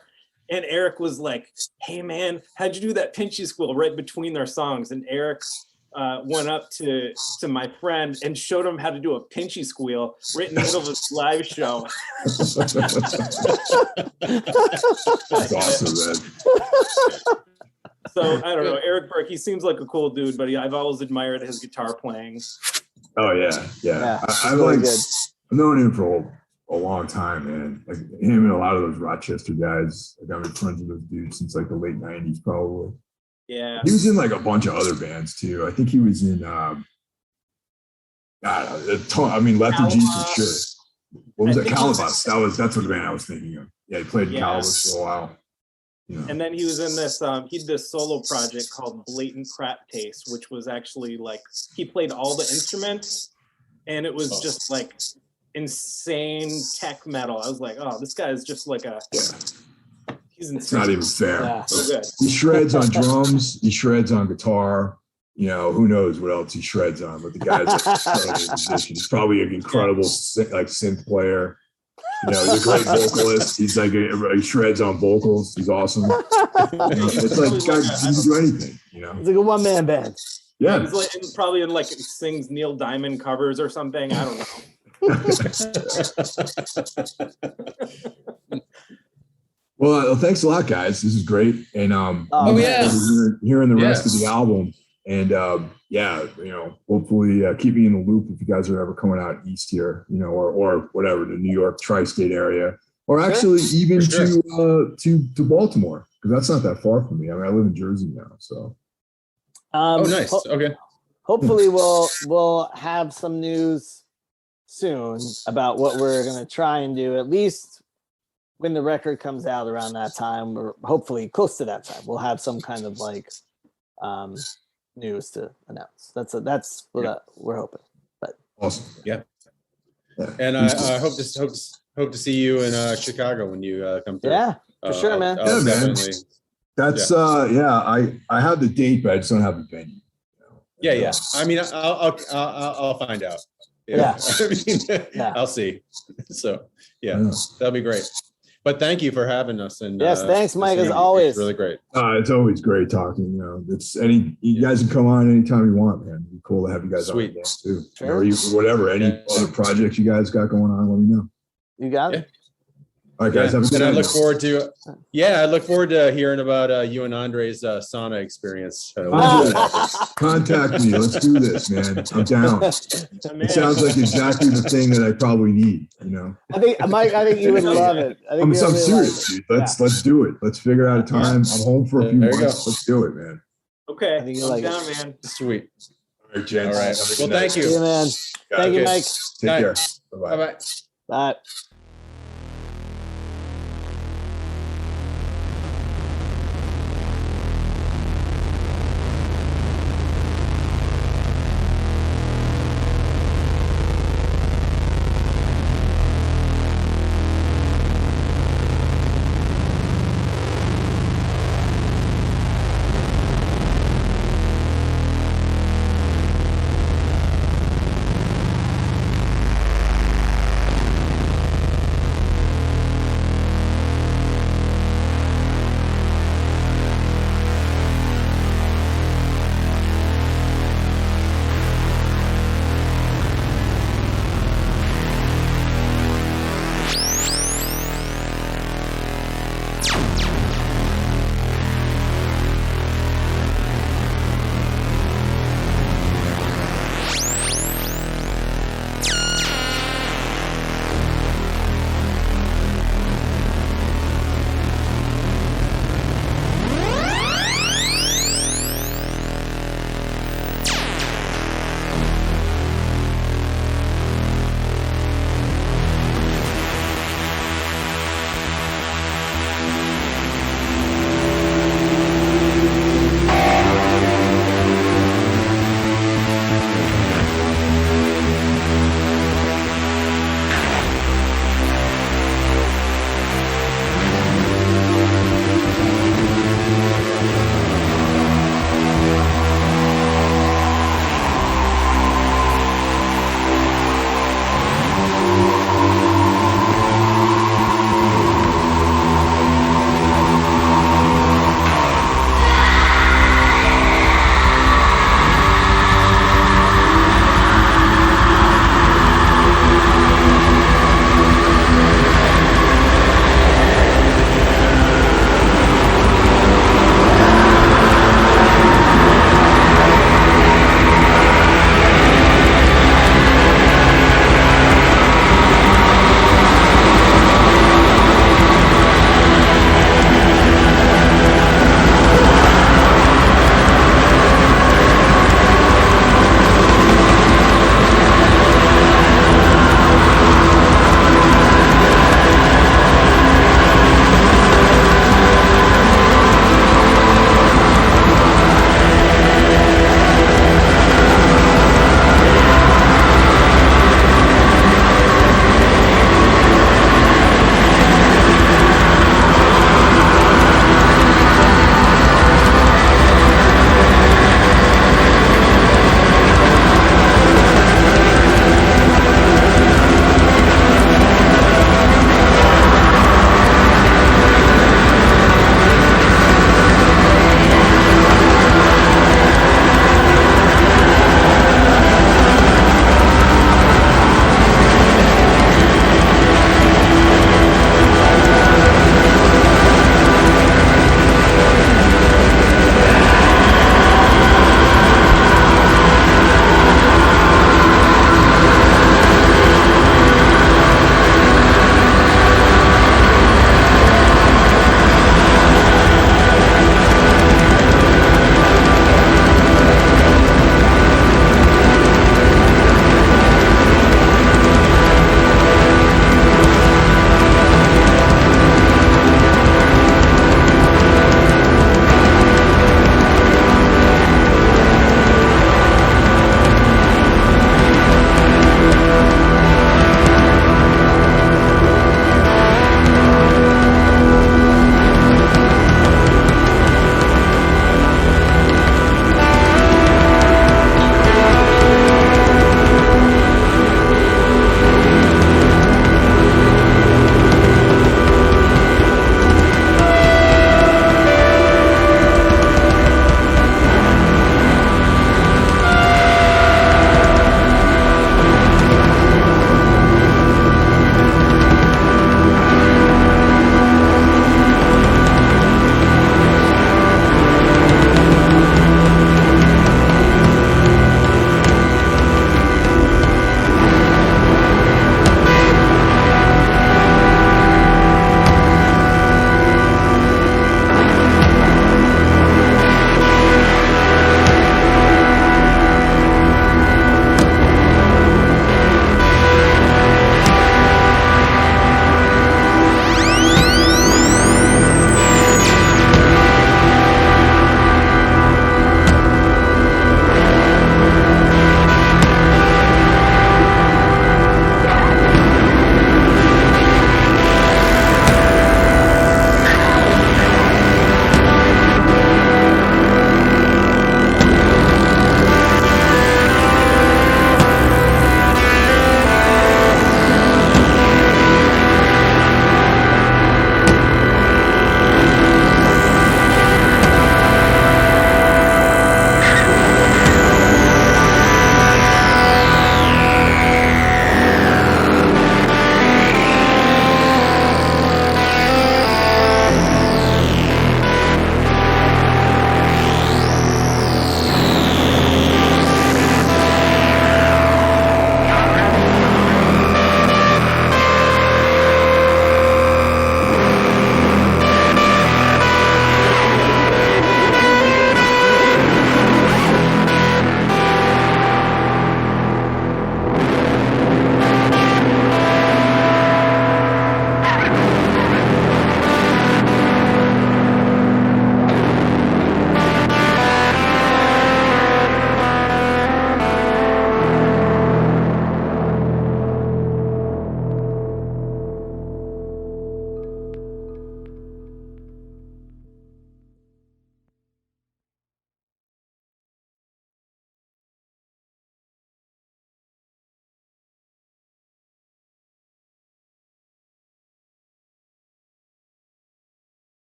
And Eric was like, "Hey man, how'd you do that pinchy squeal right between their songs?" And Eric went up to my friend and showed him how to do a pinchy squeal right in the middle of his live show. That's awesome, man. So I don't know, Eric Burke. He seems like a cool dude, but I've always admired his guitar playing. Oh yeah. I've known him for a long time, man. Like him and a lot of those Rochester guys. Like I've been friends with those dudes since like the late '90s, probably. Yeah. He was in like a bunch of other bands too. I think he was in. Lethargy for sure. What was that? Calabas. That's what the band I was thinking of. Yeah, he played in Calabas for a while. Yeah. And then he was in this, he did this solo project called Blatant Crap Taste, which was actually like, he played all the instruments and it was just like insane tech metal. I was like, oh, this guy is just like he's insane. It's not even fair. Yeah. So good. He shreds on drums, he shreds on guitar, who knows what else he shreds on, but the guy's a musician. He's probably an incredible synth player. He's a great vocalist. He's like he shreds on vocals. He's awesome. It's like the guy can do anything. It's like a one-man band. Yeah, he's like probably in sings Neil Diamond covers or something. I don't know. Well, thanks a lot, guys. This is great. And yes, hearing the rest of the album. And yeah, hopefully keep me in the loop if you guys are ever coming out east here, or whatever, the New York tri-state area, or actually even to Baltimore, because that's not that far from me. I mean, I live in Jersey now, so. Oh, nice. Okay. Hopefully, we'll have some news soon about what we're gonna try and do. At least when the record comes out around that time, or hopefully close to that time, we'll have some kind of news to announce. That's what we're hoping. But awesome. Yeah. And I hope to see you in Chicago when you come through. Yeah, for sure, man. Yeah, man. That's I have the date, but I just don't have the venue. Yeah. I mean, I'll find out. Yeah. I'll see. So that'll be great. But thank you for having us. And yes, thanks, Mike, as always. It's really great. It's always great talking. You guys can come on anytime you want, man. It'd be cool to have you guys on again too. Sure. Or whatever, any other projects you guys got going on, let me know. You got it. All right, guys. Have a good and night. I look forward to hearing about you and Andre's sauna experience. Contact me. Let's do this, man. I'm down. It sounds like exactly the thing that I probably need. I think, Mike, you would love it. I'm serious, dude. Let's do it. Let's figure out a time. I'm home for a few months. Let's do it, man. Okay, I'm like down, man. Sweet. All right, gents. All right. Well, thank you. See you, man. Thank you, Mike. Take care. Bye-bye. Bye.